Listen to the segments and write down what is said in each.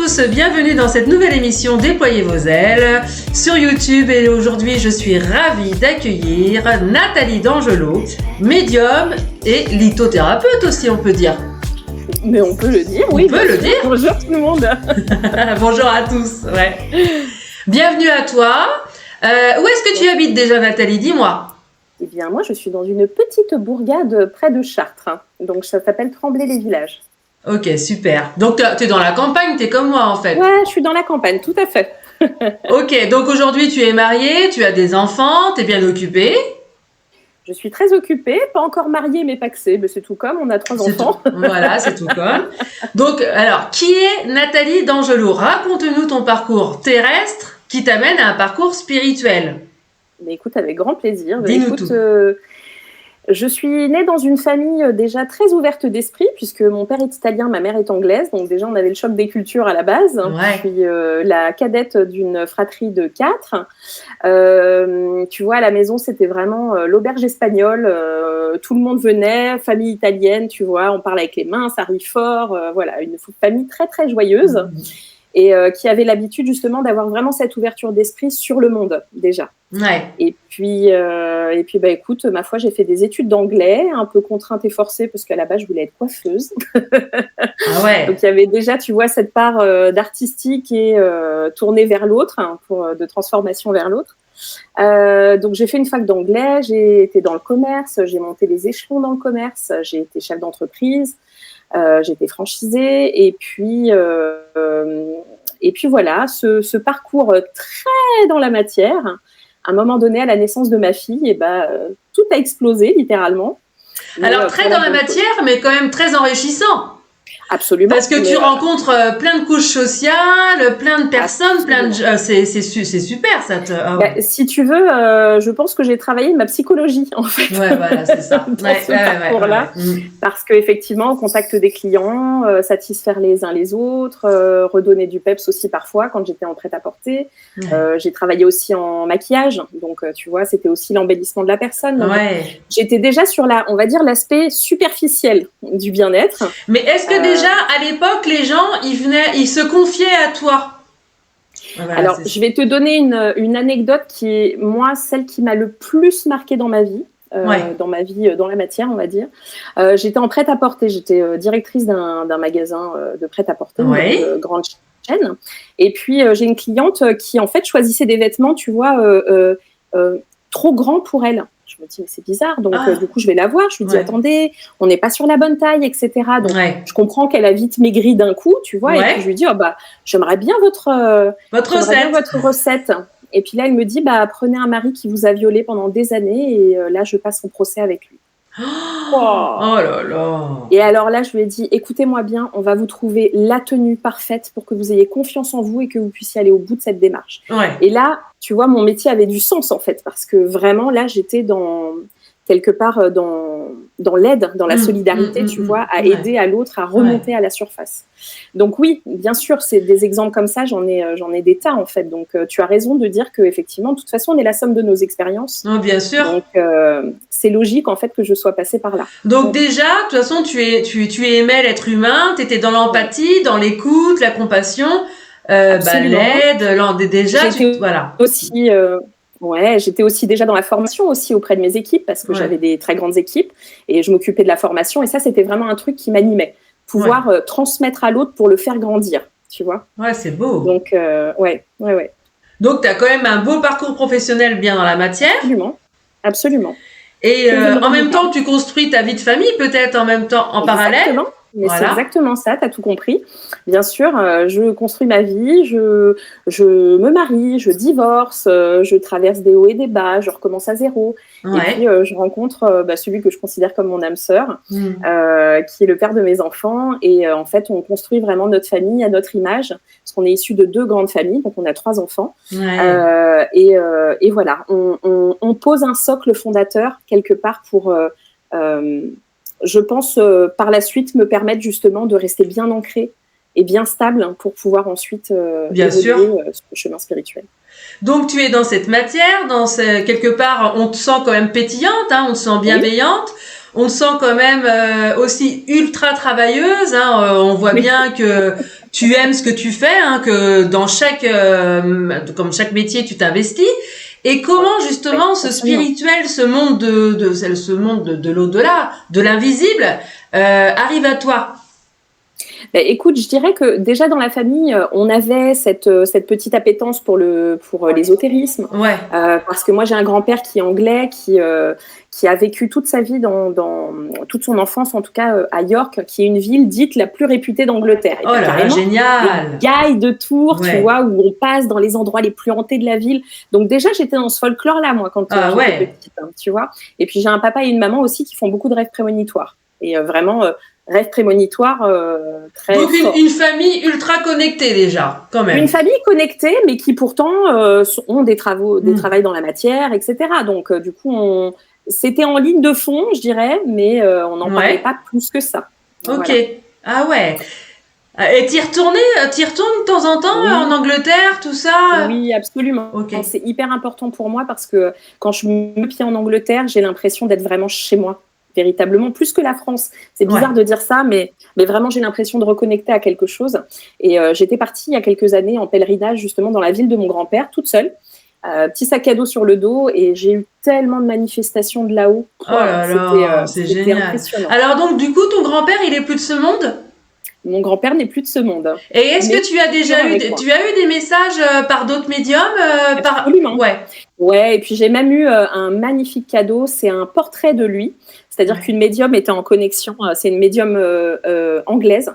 tous, bienvenue dans cette nouvelle émission Déployez vos ailes sur YouTube et aujourd'hui je suis ravie d'accueillir Nathalie D'Angelo, médium et lithothérapeute aussi on peut dire. Mais on peut le dire, oui. On peut le dire. Bonjour tout le monde. Bonjour à tous, ouais. Bienvenue à toi. Où est-ce que tu habites déjà Nathalie, dis-moi. Eh bien moi je suis dans une petite bourgade près de Chartres, donc ça s'appelle Tremblay-les-Villages. Ok, super. Donc, tu es dans la campagne, tu es comme moi, en fait. Ouais, je suis dans la campagne, tout à fait. Ok, donc aujourd'hui, tu es mariée, tu as des enfants, tu es bien occupée. Je suis très occupée, pas encore mariée, mais paxée. Mais c'est tout comme, on a 3 enfants. Voilà, c'est tout comme. Donc, alors, qui est Nathalie D'Angelo? Raconte-nous ton parcours terrestre qui t'amène à un parcours spirituel. Mais écoute, avec grand plaisir. Dis-nous tout. Je suis née dans une famille déjà très ouverte d'esprit, puisque mon père est italien, ma mère est anglaise. Donc déjà, on avait le choc des cultures à la base. Ouais. Je suis la cadette d'une fratrie de 4. Tu vois, à la maison, c'était vraiment l'auberge espagnole. Tout le monde venait, famille italienne, tu vois. On parle avec les mains, ça rit fort. Voilà, une famille très, très joyeuse. Et qui avait l'habitude justement d'avoir vraiment cette ouverture d'esprit sur le monde déjà. Ouais. Et puis bah écoute, ma foi, j'ai fait des études d'anglais, un peu contrainte et forcée parce qu'à la base je voulais être coiffeuse. Ah ouais. Donc il y avait déjà, tu vois, cette part d'artistique et tournée vers l'autre, de transformation vers l'autre. Donc j'ai fait une fac d'anglais, j'ai été dans le commerce, j'ai monté les échelons dans le commerce, j'ai été chef d'entreprise. J'ai été franchisée et puis voilà, ce parcours très dans la matière, à un moment donné, à la naissance de ma fille, tout a explosé littéralement. Alors très dans la matière, mais quand même très enrichissant. Absolument. Parce que tu rencontres plein de couches sociales, plein de personnes, c'est super ça. Si tu veux, je pense que j'ai travaillé ma psychologie en fait. Ouais, voilà, c'est ça. Dans ce parcours-là, parce qu'effectivement, au contact des clients, satisfaire les uns les autres, redonner du peps aussi parfois quand j'étais en prêt-à-porter. J'ai travaillé aussi en maquillage, donc tu vois, c'était aussi l'embellissement de la personne. Donc, j'étais déjà sur on va dire l'aspect superficiel du bien-être. Mais est-ce que déjà à l'époque les gens ils se confiaient à toi? Voilà, alors je vais te donner une anecdote qui est moi celle qui m'a le plus marquée dans ma vie. Dans ma vie, dans la matière, on va dire. J'étais en prêt-à-porter, j'étais directrice d'un magasin de prêt-à-porter, une grande chaîne. Et puis, j'ai une cliente qui, en fait, choisissait des vêtements, tu vois, trop grands pour elle. Je me dis, mais c'est bizarre. Donc, du coup, je vais la voir. Je lui dis, attendez, on n'est pas sur la bonne taille, etc. Donc, je comprends qu'elle a vite maigri d'un coup, tu vois. Et puis, je lui dis, j'aimerais bien votre recette. Et puis là, elle me dit, prenez un mari qui vous a violé pendant des années et là, je passe en procès avec lui. Oh là là. Et alors là, je lui ai dit, écoutez-moi bien, on va vous trouver la tenue parfaite pour que vous ayez confiance en vous et que vous puissiez aller au bout de cette démarche. Et là, tu vois, mon métier avait du sens en fait, parce que vraiment là, j'étais quelque part dans l'aide, dans la solidarité, tu vois, à aider à l'autre à remonter à la surface. Donc oui, bien sûr, c'est des exemples comme ça, j'en ai des tas en fait. Donc tu as raison de dire que effectivement, de toute façon, on est la somme de nos expériences. Oh, bien sûr. Donc c'est logique en fait que je sois passée par là. Donc déjà, de toute façon, tu aimais l'être humain, tu étais dans l'empathie, dans l'écoute, la compassion, l'aide, voilà. Aussi. J'étais aussi déjà dans la formation aussi auprès de mes équipes parce que j'avais des très grandes équipes et je m'occupais de la formation et ça, c'était vraiment un truc qui m'animait. Pouvoir transmettre à l'autre pour le faire grandir, tu vois. Ouais, c'est beau. Donc, ouais. Donc, tu as quand même un beau parcours professionnel bien dans la matière. Absolument. Et en même temps, tu construis ta vie de famille peut-être en même temps, en parallèle. Mais c'est exactement ça, tu as tout compris. Bien sûr, je construis ma vie, je me marie, je divorce, je traverse des hauts et des bas, je recommence à zéro. Et puis, je rencontre celui que je considère comme mon âme sœur, qui est le père de mes enfants. Et en fait, on construit vraiment notre famille à notre image, parce qu'on est issus de 2 grandes familles, donc on a 3 enfants. Et voilà, on pose un socle fondateur quelque part pour... je pense, par la suite, me permettre justement de rester bien ancrée et bien stable pour pouvoir ensuite évoluer sur le chemin spirituel. Donc, tu es dans cette matière, quelque part, on te sent quand même pétillante, on te sent bienveillante, on te sent quand même aussi ultra travailleuse. On voit bien que tu aimes ce que tu fais, hein, que dans comme chaque métier, tu t'investis. Et comment justement ce spirituel, ce monde de l'au-delà, de l'invisible, arrive à toi? Écoute, je dirais que déjà dans la famille, on avait cette petite appétence pour l'ésotérisme. Ouais. Parce que moi, j'ai un grand-père qui est anglais, qui a vécu toute sa vie dans toute son enfance, en tout cas, à York, qui est une ville dite la plus réputée d'Angleterre. Oh là là, génial! Gaille de Tours, tu vois, où on passe dans les endroits les plus hantés de la ville. Donc déjà, j'étais dans ce folklore-là, moi, quand j'étais petite, hein, tu vois. Et puis, j'ai un papa et une maman aussi qui font beaucoup de rêves prémonitoires. Et vraiment... rêve prémonitoire très donc fort. Une famille ultra connectée déjà, quand même. Une famille connectée, mais qui pourtant ont des travaux dans la matière, etc. Donc du coup, c'était en ligne de fond, je dirais, mais on n'en parlait pas plus que ça. Ok. Voilà. Ah ouais. Et t'y retournes de temps en temps en Angleterre, tout ça? Oui, absolument. Okay. C'est hyper important pour moi parce que quand je mets pied en Angleterre, j'ai l'impression d'être vraiment chez moi. Véritablement, plus que la France. C'est bizarre de dire ça, mais vraiment, j'ai l'impression de reconnecter à quelque chose. Et j'étais partie il y a quelques années en pèlerinage, justement, dans la ville de mon grand-père, toute seule. Petit sac à dos sur le dos, et j'ai eu tellement de manifestations de là-haut. Oh là là, c'est génial. Impressionnant. Alors donc, du coup, ton grand-père, il est plus de ce monde? Mon grand-père n'est plus de ce monde. Et est-ce que tu as déjà eu des messages par d'autres médiums? Absolument. Ouais, et puis j'ai même eu un magnifique cadeau, c'est un portrait de lui. C'est-à-dire qu'une médium était en connexion, c'est une médium anglaise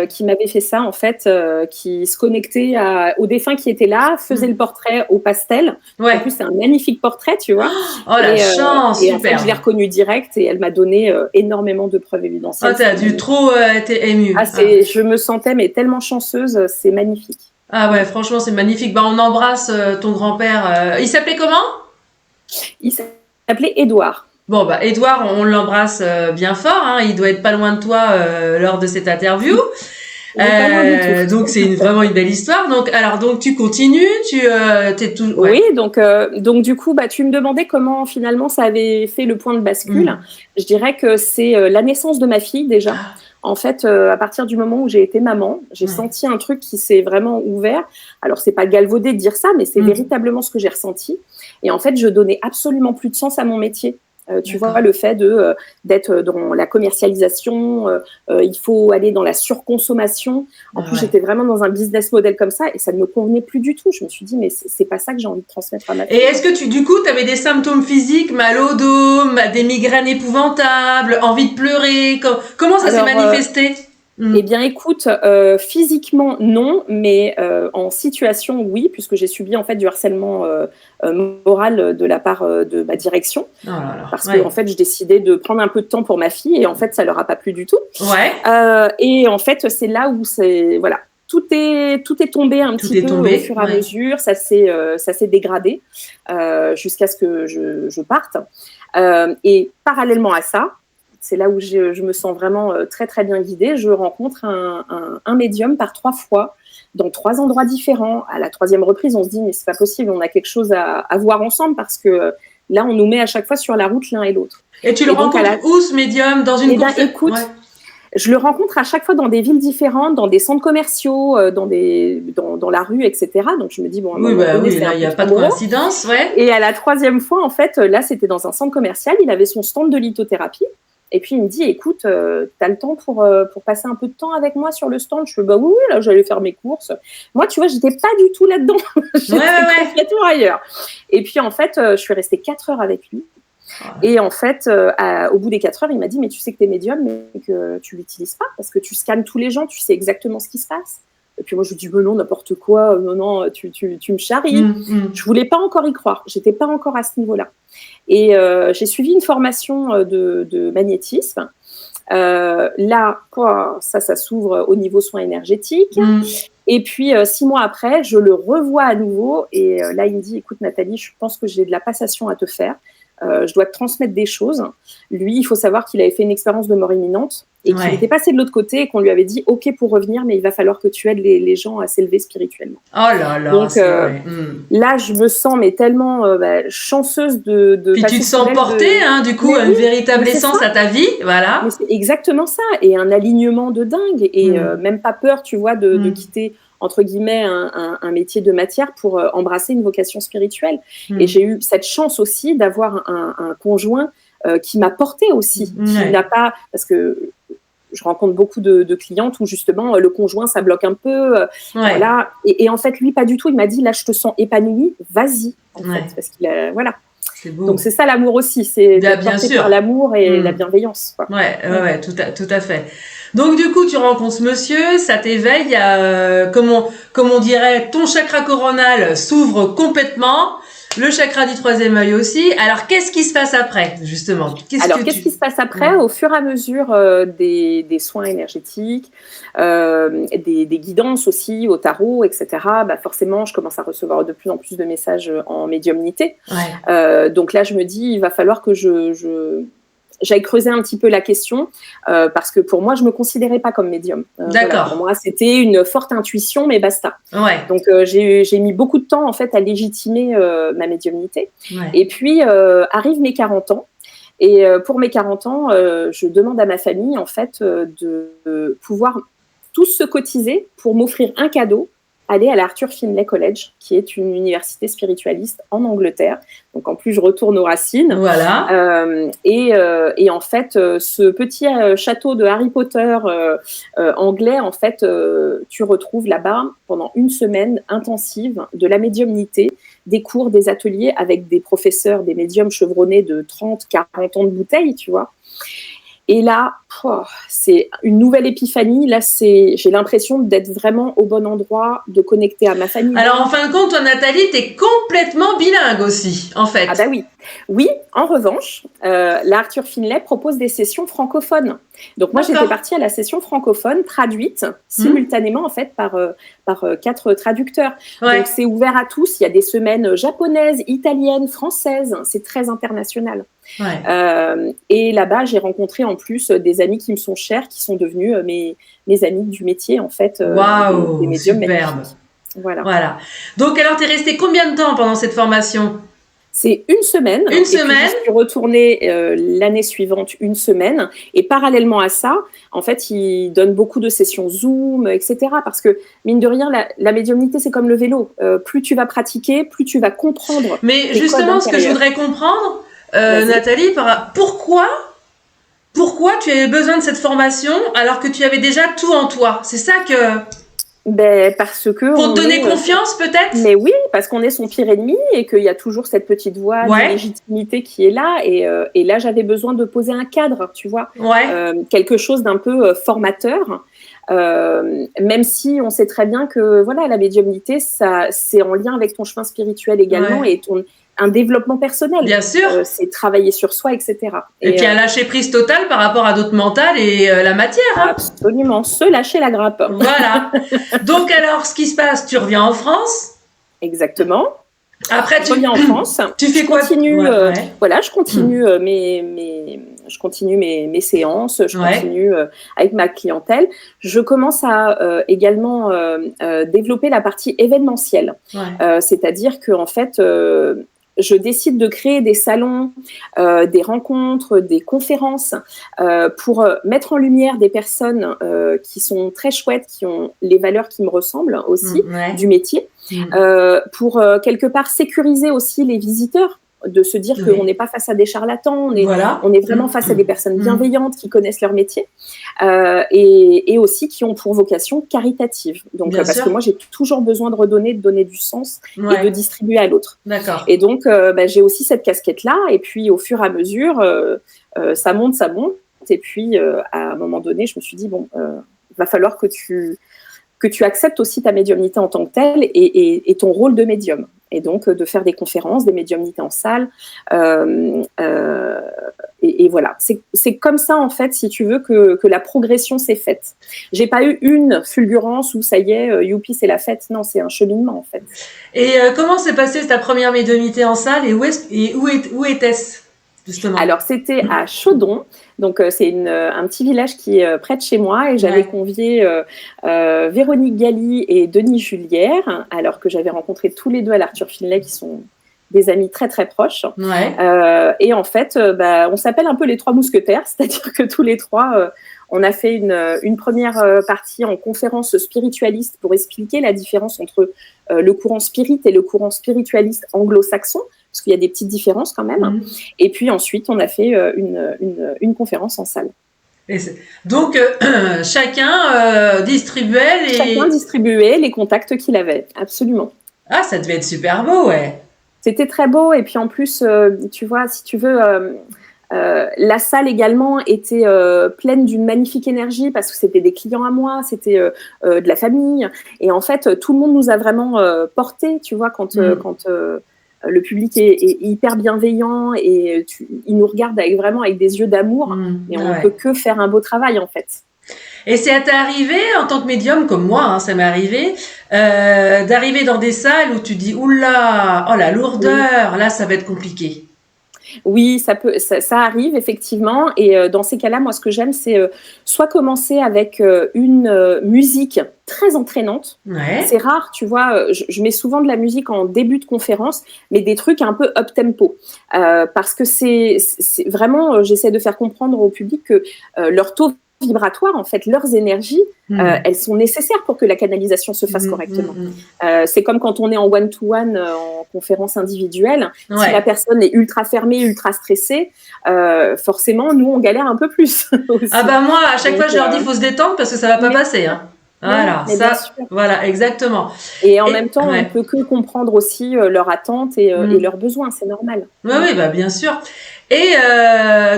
qui m'avait fait ça, en fait, qui se connectait au défunt qui était là, faisait le portrait au pastel. En plus, c'est un magnifique portrait, tu vois. Oh, la chance, et super. En fait, je l'ai reconnu direct et elle m'a donné énormément de preuves évidentielles. Oh, t'as dû trop être émue. Je me sentais mais tellement chanceuse, c'est magnifique. Ah ouais, franchement, c'est magnifique. On embrasse ton grand-père. Il s'appelait comment? Il s'appelait Édouard. Bon, Édouard, on l'embrasse bien fort. Hein. Il doit être pas loin de toi lors de cette interview. Donc, c'est vraiment une belle histoire. Donc tu continues, t'es tout. Ouais. Oui, donc du coup, tu me demandais comment finalement ça avait fait le point de bascule. Je dirais que c'est la naissance de ma fille déjà. En fait, à partir du moment où j'ai été maman, j'ai senti un truc qui s'est vraiment ouvert. Alors, c'est pas galvaudé de dire ça, mais c'est véritablement ce que j'ai ressenti. Et en fait, je donnais absolument plus de sens à mon métier. Tu vois, le fait d'être dans la commercialisation, il faut aller dans la surconsommation. En plus, j'étais vraiment dans un business model comme ça et ça ne me convenait plus du tout. Je me suis dit, mais c'est pas ça que j'ai envie de transmettre à ma fille. Et est-ce que du coup, tu avais des symptômes physiques, mal au dos, des migraines épouvantables, envie de pleurer? Comment ça s'est manifesté? Eh bien, écoute, physiquement, non, mais en situation, oui, puisque j'ai subi en fait du harcèlement moral de la part de ma direction. Oh là là. Parce que en fait, je décidais de prendre un peu de temps pour ma fille et en fait, ça leur a pas plu du tout. Et en fait, c'est là où tout est tombé un petit peu au fur et à mesure. Ça s'est dégradé jusqu'à ce que je parte. Et parallèlement à ça, c'est là où je me sens vraiment très, très bien guidée. Je rencontre un médium par 3 fois, dans 3 endroits différents. À la 3e reprise, on se dit, mais c'est pas possible, on a quelque chose à voir ensemble parce que là, on nous met à chaque fois sur la route l'un et l'autre. Et tu le rencontres où, ce médium? Dans une course? Écoute, je le rencontre à chaque fois dans des villes différentes, dans des centres commerciaux, dans la rue, etc. Donc, je me dis, bon, à un moment donné, là, il n'y a pas de coïncidence, Et à la 3e fois, en fait, là, c'était dans un centre commercial. Il avait son stand de lithothérapie. Et puis, il me dit, écoute, tu as le temps pour passer un peu de temps avec moi sur le stand? Je fais, oui, là, j'allais faire mes courses. Moi, tu vois, j'étais pas du tout là-dedans. J'étais complètement ailleurs. Et puis, en fait, je suis restée 4 heures avec lui. Et en fait, au bout des 4 heures, il m'a dit, mais tu sais que tu es médium, mais que tu l'utilises pas parce que tu scannes tous les gens, tu sais exactement ce qui se passe. Et puis moi, je lui dis, non, n'importe quoi, non, tu me charries. Je voulais pas encore y croire. J'étais pas encore à ce niveau-là. Et j'ai suivi une formation de magnétisme. Là, ça s'ouvre au niveau soins énergétiques. Et puis, 6 mois après, je le revois à nouveau. Et là, il me dit, écoute, Nathalie, je pense que j'ai de la passation à te faire. je dois te transmettre des choses. Lui, il faut savoir qu'il avait fait une expérience de mort imminente et qu'il était passé de l'autre côté et qu'on lui avait dit ok pour revenir, mais il va falloir que tu aides les gens à s'élever spirituellement. Oh là là. Donc là, je me sens mais tellement chanceuse de puis tu te sens portée, du coup, une véritable essence à ta vie, voilà. Mais c'est exactement ça, et un alignement de dingue, et même pas peur, tu vois, de quitter entre guillemets un métier de matière pour embrasser une vocation spirituelle. Et j'ai eu cette chance aussi d'avoir un conjoint qui m'a porté aussi, qui n'a pas, parce que je rencontre beaucoup de clientes où justement le conjoint ça bloque un peu, voilà. Et en fait lui pas du tout. Il m'a dit là je te sens épanouie, vas-y en fait, parce qu'il a, voilà. C'est beau. Donc c'est ça l'amour aussi, c'est d'être porté par l'amour et la bienveillance. Quoi. Ouais, tout à fait. Donc du coup tu rencontres ce monsieur, ça t'éveille, comme on dirait, ton chakra coronal s'ouvre complètement. Le chakra du troisième œil aussi. Alors, qu'est-ce qui se passe après, justement? Qu'est-ce qui se passe après? Au fur et à mesure des soins énergétiques, des guidances aussi au tarot, etc., forcément, je commence à recevoir de plus en plus de messages en médiumnité. Donc là, je me dis, il va falloir que j'aille creuser un petit peu la question parce que pour moi, je me considérais pas comme médium. D'accord. Voilà, pour moi, c'était une forte intuition, mais basta. Donc, j'ai mis beaucoup de temps en fait à légitimer ma médiumnité. Et puis arrivent mes 40 ans. Et pour mes 40 ans, je demande à ma famille en fait de pouvoir tous se cotiser pour m'offrir un cadeau. Aller à l'Arthur Findlay College, qui est une université spiritualiste en Angleterre. Donc, en plus, je retourne aux racines. Voilà. Et en fait, ce petit château de Harry Potter anglais, en fait, tu retrouves là-bas, pendant une semaine intensive, de la médiumnité, des cours, des ateliers avec des professeurs, des médiums chevronnés de 30, 40 ans de bouteille, tu vois. Et là, c'est une nouvelle épiphanie. Là, j'ai l'impression d'être vraiment au bon endroit, de connecter à ma famille. Alors, en fin de compte, toi, Nathalie, t'es complètement bilingue aussi, en fait. Ah bah oui. Oui, en revanche, l'Arthur Findlay propose des sessions francophones. Donc moi, j'étais partie à la session francophone, traduite simultanément, en fait, par 4 traducteurs. Donc, c'est ouvert à tous. Il y a des semaines japonaises, italiennes, françaises. C'est très international. Et là-bas, j'ai rencontré en plus des amis qui me sont chers, qui sont devenus mes amis du métier, en fait. Waouh, des médiums superbe. magnifiques. Voilà. Donc, alors, t'es restée combien de temps pendant cette formation? C'est une semaine. Une semaine. Puis je suis retournée l'année suivante, une semaine. Et parallèlement à ça, en fait, ils donnent beaucoup de sessions Zoom, etc. Parce que, mine de rien, la médiumnité, c'est comme le vélo. Plus tu vas pratiquer, plus tu vas comprendre. Mais justement, ce que je voudrais comprendre, Nathalie, pourquoi tu avais besoin de cette formation alors que tu avais déjà tout en toi? C'est ça que... parce que... Pour te donner confiance, peut-être? Mais oui, parce qu'on est son pire ennemi et qu'il y a toujours cette petite voix de légitimité qui est là. Et là, j'avais besoin de poser un cadre, tu vois. Quelque chose d'un peu formateur. Même si on sait très bien que voilà, la médiumnité, c'est en lien avec ton chemin spirituel également et un développement personnel. Bien sûr. C'est travailler sur soi, etc. Et puis un lâcher prise total par rapport à d'autres mentales et la matière. Absolument, se lâcher la grappe. Voilà. Donc alors, ce qui se passe, tu reviens en France. Exactement. Après, tu reviens en France. Tu fais quoi? Voilà, je continue je continue mes séances, je continue avec ma clientèle. Je commence à également développer la partie événementielle. C'est-à-dire que en fait, je décide de créer des salons, des rencontres, des conférences pour mettre en lumière des personnes qui sont très chouettes, qui ont les valeurs qui me ressemblent aussi du métier, pour quelque part sécuriser aussi les visiteurs, de se dire qu'on n'est pas face à des charlatans, on est vraiment face à des personnes bienveillantes qui connaissent leur métier et aussi qui ont pour vocation caritative. Donc, parce que moi, j'ai toujours besoin de redonner, de donner du sens et de distribuer à l'autre. D'accord. Et donc, j'ai aussi cette casquette-là. Et puis, au fur et à mesure, ça monte. Et puis, à un moment donné, je me suis dit, va falloir que tu acceptes aussi ta médiumnité en tant que telle et ton rôle de médium. Et donc, de faire des conférences, des médiumnités en salle. Et voilà. C'est comme ça, en fait, si tu veux, que la progression s'est faite. J'ai pas eu une fulgurance où ça y est, youpi, c'est la fête. Non, c'est un cheminement, en fait. Et comment s'est passée ta première médiumnité en salle et où était-ce? justement? Alors, c'était à Chaudon. Donc, c'est un petit village qui est près de chez moi. Et j'avais convié Véronique Galli et Denis Julière, alors que j'avais rencontré tous les deux à l'Arthur Finlay, qui sont des amis très, très proches. Et en fait, on s'appelle un peu les trois mousquetaires, c'est-à-dire que tous les trois, on a fait une première partie en conférence spiritualiste pour expliquer la différence entre le courant spirit et le courant spiritualiste anglo-saxon, parce qu'il y a des petites différences quand même. Et puis ensuite, on a fait une conférence en salle. Donc, chacun distribuait les contacts qu'il avait, absolument. Ah, ça devait être super beau, ouais. C'était très beau. Et puis en plus, tu vois, si tu veux, la salle également était pleine d'une magnifique énergie parce que c'était des clients à moi, c'était de la famille. Et en fait, tout le monde nous a vraiment portés, tu vois, quand le public est hyper bienveillant et il nous regarde vraiment avec des yeux d'amour. Et on ne peut que faire un beau travail, en fait. Et c'est arrivé en tant que médium comme moi, ça m'est arrivé, d'arriver dans des salles où tu dis oula, oh la lourdeur, là ça va être compliqué. Oui, ça arrive effectivement. Et dans ces cas-là, moi, ce que j'aime, c'est soit commencer avec une musique très entraînante. C'est rare, tu vois. Je mets souvent de la musique en début de conférence, mais des trucs un peu up tempo, parce que c'est vraiment, j'essaie de faire comprendre au public que leur taux vibratoires, en fait, leurs énergies, elles sont nécessaires pour que la canalisation se fasse correctement. C'est comme quand on est en one-to-one, en conférence individuelle. Si la personne est ultra fermée, ultra stressée, forcément, nous, on galère un peu plus. Aussi. Ah bah moi, à chaque fois, je leur dis, il faut se détendre parce que ça va pas passer. Hein. Voilà, voilà, exactement. Et en même temps, on peut que comprendre aussi leurs attentes et leurs besoins, c'est normal. Oui, bah bien sûr. Et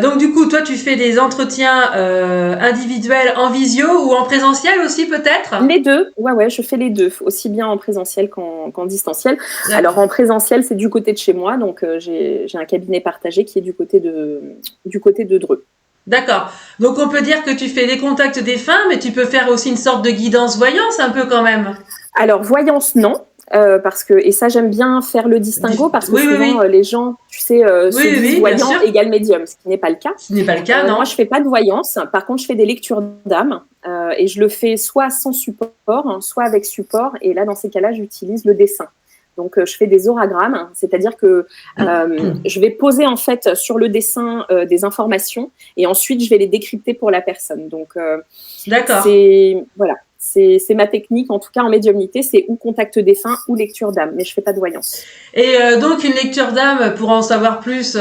donc du coup, toi, tu fais des entretiens individuels en visio ou en présentiel aussi peut-être ? Les deux, ouais, je fais les deux, aussi bien en présentiel qu'en distanciel. Alors en présentiel, c'est du côté de chez moi, donc j'ai un cabinet partagé qui est du côté de Dreux. D'accord. Donc on peut dire que tu fais des contacts défunts, mais tu peux faire aussi une sorte de guidance voyance un peu quand même. Alors voyance, non. Parce que, et ça j'aime bien faire le distinguo parce que souvent les gens, tu sais, se disent voyant égale médium, ce qui n'est pas le cas. Ce n'est pas le cas, non. Moi je fais pas de voyance, par contre je fais des lectures d'âme et je le fais soit sans support, soit avec support, et là dans ces cas-là j'utilise le dessin. Donc je fais des oragrammes, c'est-à-dire que je vais poser en fait sur le dessin des informations et ensuite je vais les décrypter pour la personne. Donc d'accord. C'est ma technique, en tout cas en médiumnité, c'est ou contact défunt ou lecture d'âme, mais je fais pas de voyance. Et donc une lecture d'âme, pour en savoir plus,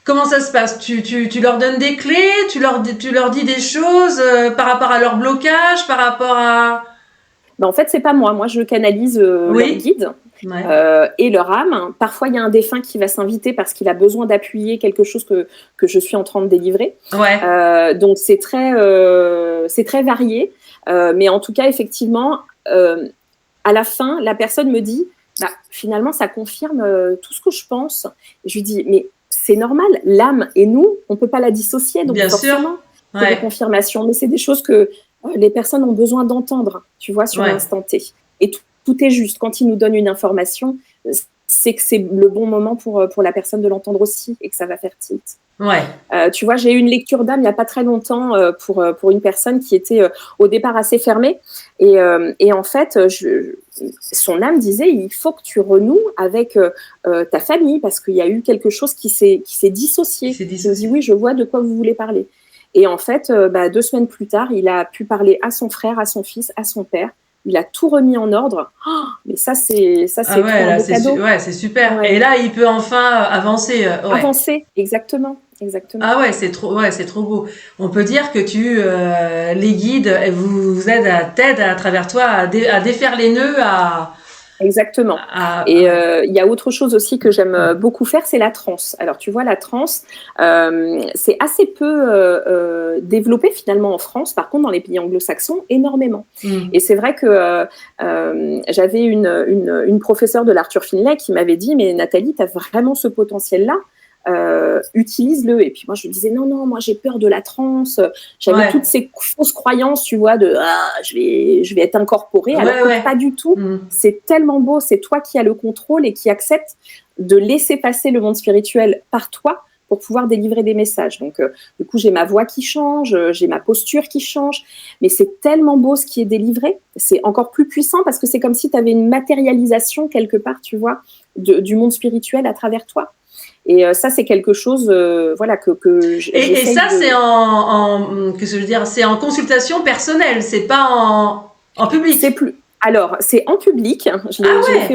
comment ça se passe ? Tu leur donnes des clés, tu leur dis des choses par rapport à leur blocage, par rapport à... En fait, c'est pas moi. Moi, je canalise leur guide et leur âme. Parfois, il y a un défunt qui va s'inviter parce qu'il a besoin d'appuyer quelque chose que je suis en train de délivrer. Donc, c'est très varié. Mais en tout cas, effectivement, à la fin, la personne me dit, finalement, ça confirme tout ce que je pense. Et je lui dis, mais c'est normal. L'âme et nous, on peut pas la dissocier. Donc, bien forcément, sûr. C'est des confirmations. Mais c'est des choses que les personnes ont besoin d'entendre, tu vois, sur l'instant T. Et tout est juste. Quand ils nous donnent une information, c'est que c'est le bon moment pour la personne de l'entendre aussi et que ça va faire tilt. Tu vois, j'ai eu une lecture d'âme il n'y a pas très longtemps pour une personne qui était au départ assez fermée. Et en fait, son âme disait, il faut que tu renoues avec ta famille parce qu'il y a eu quelque chose qui s'est dissocié. Je me dis, oui, je vois de quoi vous voulez parler. Et en fait, 2 semaines plus tard, il a pu parler à son frère, à son fils, à son père. Il a tout remis en ordre. Oh, mais ça, c'est un beau cadeau. C'est super. Et là, il peut enfin avancer. Avancer, exactement. Ah ouais, c'est trop beau. On peut dire que les guides vous t'aident à travers toi à défaire les nœuds, Exactement. Et il y a autre chose aussi que j'aime beaucoup faire, c'est la transe. Alors tu vois, la transe, c'est assez peu développé finalement en France. Par contre, dans les pays anglo-saxons, énormément. Et c'est vrai que j'avais une professeure de l'Arthur Finlay qui m'avait dit, mais Nathalie, tu as vraiment ce potentiel-là. Utilise-le. Et puis moi je disais non, moi j'ai peur de la transe, j'avais toutes ces fausses croyances, tu vois, de je vais être incorporée, alors que pas du tout. C'est tellement beau, c'est toi qui as le contrôle et qui accepte de laisser passer le monde spirituel par toi pour pouvoir délivrer des messages. Donc, du coup, j'ai ma voix qui change, j'ai ma posture qui change, mais c'est tellement beau ce qui est délivré, c'est encore plus puissant parce que c'est comme si tu avais une matérialisation quelque part, tu vois, du monde spirituel à travers toi. Et ça, c'est quelque chose, voilà, que et ça, c'est qu'est-ce que je veux dire, c'est en consultation personnelle, c'est pas en public. C'est plus. Alors, c'est en public. Je l'ai fait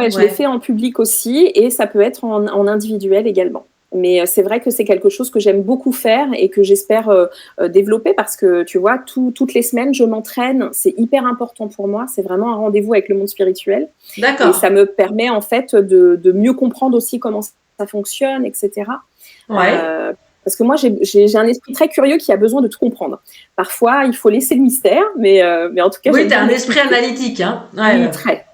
je l'ai fait en public aussi, et ça peut être en individuel également. Mais c'est vrai que c'est quelque chose que j'aime beaucoup faire et que j'espère développer parce que, tu vois, toutes les semaines, je m'entraîne. C'est hyper important pour moi. C'est vraiment un rendez-vous avec le monde spirituel. D'accord. Et ça me permet, en fait, de mieux comprendre aussi comment ça fonctionne, etc. Ouais. Parce que moi, j'ai un esprit très curieux qui a besoin de tout comprendre. Parfois, il faut laisser le mystère, mais en tout cas... Oui, tu as un esprit analytique, hein. Ouais, très.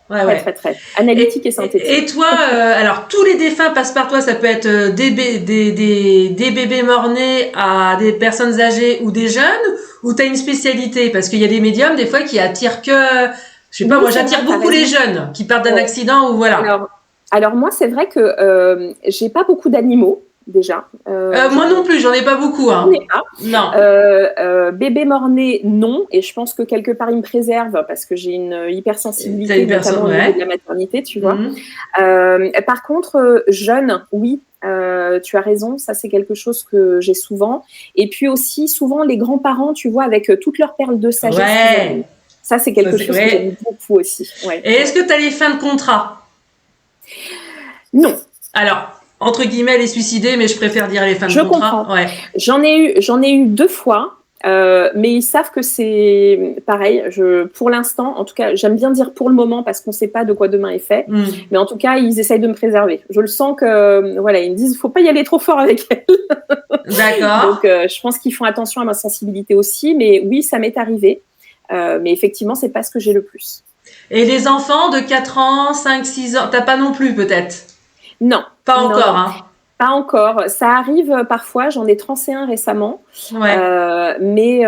Très. Analytique et synthétique. Et toi, alors tous les défunts passent par toi, ça peut être des bébés morts-nés à des personnes âgées ou des jeunes, ou tu as une spécialité? Parce qu'il y a des médiums, des fois, qui attirent que... Je sais pas, moi j'attire beaucoup les jeunes qui partent d'un accident ou voilà. Alors moi, c'est vrai que j'ai pas beaucoup d'animaux. Déjà. Moi non plus, j'en ai pas beaucoup. Hein. J'en ai pas. Non. Bébé mort-né, non. Et je pense que quelque part, il me préserve parce que j'ai une hypersensibilité, notamment au niveau de la maternité, tu vois. Par contre, jeune, oui. Tu as raison, ça c'est quelque chose que j'ai souvent. Et puis aussi, souvent, les grands-parents, tu vois, avec toutes leurs perles de sagesse. Ouais. Ça, c'est quelque chose que j'aime beaucoup aussi. Ouais. Et est-ce que tu as les fins de contrat? Non. Alors, entre guillemets, les suicidés, mais je préfère dire les fins de contrat. Je comprends. Ouais. J'en ai eu 2 fois, mais ils savent que c'est pareil. Pour l'instant, en tout cas, j'aime bien dire pour le moment parce qu'on ne sait pas de quoi demain est fait. Mais en tout cas, ils essayent de me préserver. Je le sens que, voilà, ils me disent, faut pas y aller trop fort avec elle. D'accord. Donc, je pense qu'ils font attention à ma sensibilité aussi. Mais oui, ça m'est arrivé. Mais effectivement, c'est pas ce que j'ai le plus. Et les enfants de 4 ans, 5, 6 ans, t'as pas non plus peut-être? Non. Pas encore, non. Hein. Pas encore. Ça arrive parfois. J'en ai tranché un récemment. Ouais. Mais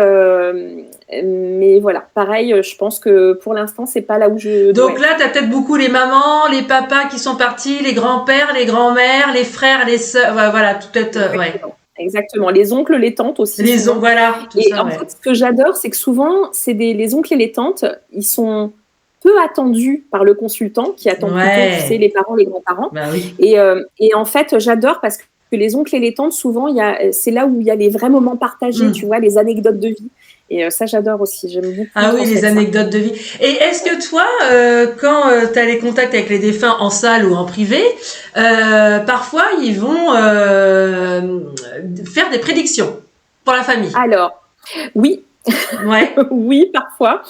voilà. Pareil, je pense que pour l'instant, c'est pas là où je. Donc là, t'as peut-être beaucoup les mamans, les papas qui sont partis, les grands-pères, les grands-mères, les frères, les sœurs. Voilà, tout peut-être. Exactement. Les oncles, les tantes aussi. Les oncles, voilà. Tout ça, en fait, ce que j'adore, c'est que souvent, les oncles et les tantes, ils sont peu attendus par le consultant qui attend plutôt, tu sais, les parents, les grands-parents. Bah oui. Et en fait, j'adore parce que les oncles et les tantes, souvent, c'est là où il y a les vrais moments partagés, tu vois, les anecdotes de vie. Et ça, j'adore aussi. J'aime beaucoup. Ah oui, les anecdotes de vie. Et est-ce que toi, quand tu as les contacts avec les défunts en salle ou en privé, parfois, ils vont faire des prédictions pour la famille? Alors, oui. Ouais. Oui, parfois,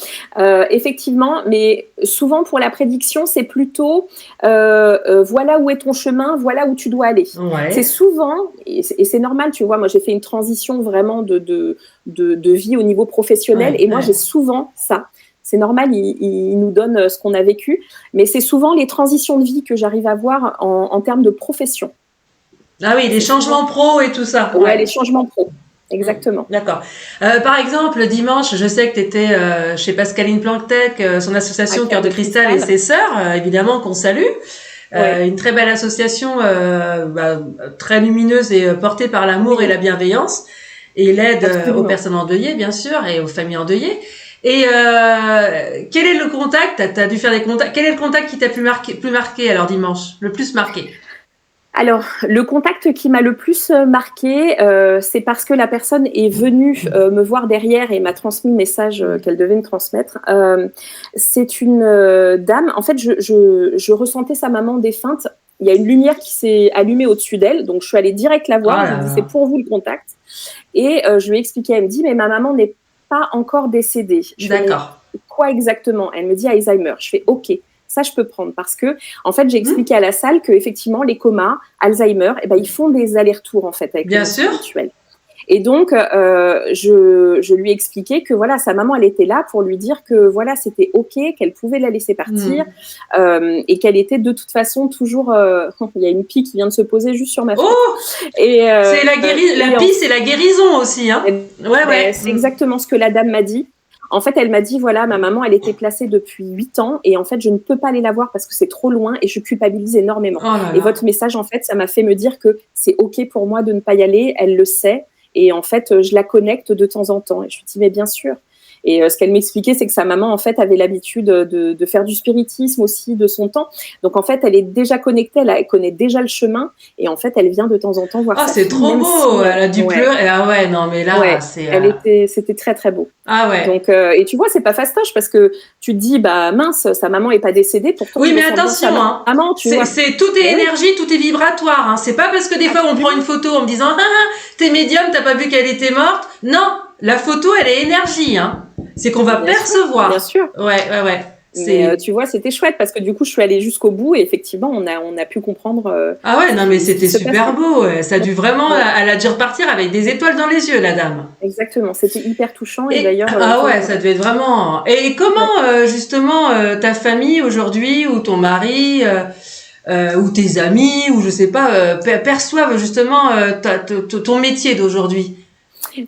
effectivement, mais souvent pour la prédiction, c'est plutôt voilà où est ton chemin, voilà où tu dois aller. Ouais. C'est souvent, et c'est normal, tu vois, moi j'ai fait une transition vraiment de vie au niveau professionnel, et moi j'ai souvent ça. C'est normal, il nous donne ce qu'on a vécu, mais c'est souvent les transitions de vie que j'arrive à voir en termes de profession. Ah oui, les changements pro et tout ça. Ouais, les changements pro. Exactement. D'accord. Par exemple, dimanche, je sais que tu étais chez Pascaline Planktech, son association Cœur de Cristal et ses sœurs, évidemment, qu'on salue. Une très belle association, très lumineuse et portée par l'amour et la bienveillance, et l'aide aux personnes endeuillées, bien sûr, et aux familles endeuillées. Et quel est le contact? T'as dû faire des contacts. Quel est le contact qui t'a plus marqué alors dimanche, le plus marqué? Alors, le contact qui m'a le plus marqué, c'est parce que la personne est venue me voir derrière et m'a transmis le message qu'elle devait me transmettre. C'est une dame, en fait, je ressentais sa maman défunte. Il y a une lumière qui s'est allumée au-dessus d'elle, donc je suis allée direct la voir. Je lui ai dit, c'est pour vous le contact. Et je lui ai expliqué, elle me dit, mais ma maman n'est pas encore décédée. D'accord. Quoi exactement? Elle me dit Alzheimer. Je fais OK. Ça, je peux prendre parce que, en fait, j'ai expliqué à la salle que effectivement, les comas, Alzheimer, ils font des allers-retours en fait avec le spirituel. Et donc, je lui ai expliqué que voilà, sa maman, elle était là pour lui dire que voilà, c'était OK, qu'elle pouvait la laisser partir et qu'elle était de toute façon toujours. Il y a une pie qui vient de se poser juste sur ma fenêtre. Oh, c'est la pie, c'est la guérison aussi, hein. C'est exactement ce que la dame m'a dit. En fait, elle m'a dit, voilà, ma maman, elle était placée depuis 8 ans et en fait, je ne peux pas aller la voir parce que c'est trop loin et je culpabilise énormément. Et votre message, en fait, ça m'a fait me dire que c'est OK pour moi de ne pas y aller. Elle le sait. Et en fait, je la connecte de temps en temps. Et je lui dis, mais bien sûr. Et ce qu'elle m'expliquait, c'est que sa maman, en fait, avait l'habitude de faire du spiritisme aussi de son temps. Donc, en fait, elle est déjà connectée, elle connaît déjà le chemin. Et en fait, elle vient de temps en temps voir sa c'est fille, trop beau. Si, elle a dû pleurer. Ah ouais, non, mais là, c'était très, très beau. Ah ouais. Donc, et tu vois, c'est pas fastoche parce que tu te dis, bah mince, sa maman est pas décédée. Pourtant, oui, mais attention, hein. Maman, tout est énergie, tout est vibratoire. Hein. C'est pas parce que des fois on prend une photo en me disant, t'es médium, t'as pas vu qu'elle était morte. Non, la photo, elle est énergie. Hein. C'est qu'on va percevoir. Bien sûr. Ouais. Mais tu vois, c'était chouette parce que du coup, je suis allée jusqu'au bout et effectivement, on a pu comprendre. Ah ouais, non, mais c'était super beau. Ça a dû vraiment, elle a dû repartir avec des étoiles dans les yeux, la dame. Exactement, c'était hyper touchant et d'ailleurs. Ah ouais, ça devait être vraiment. Et comment justement ta famille aujourd'hui ou ton mari ou tes amis ou je sais pas perçoivent justement ton métier d'aujourd'hui?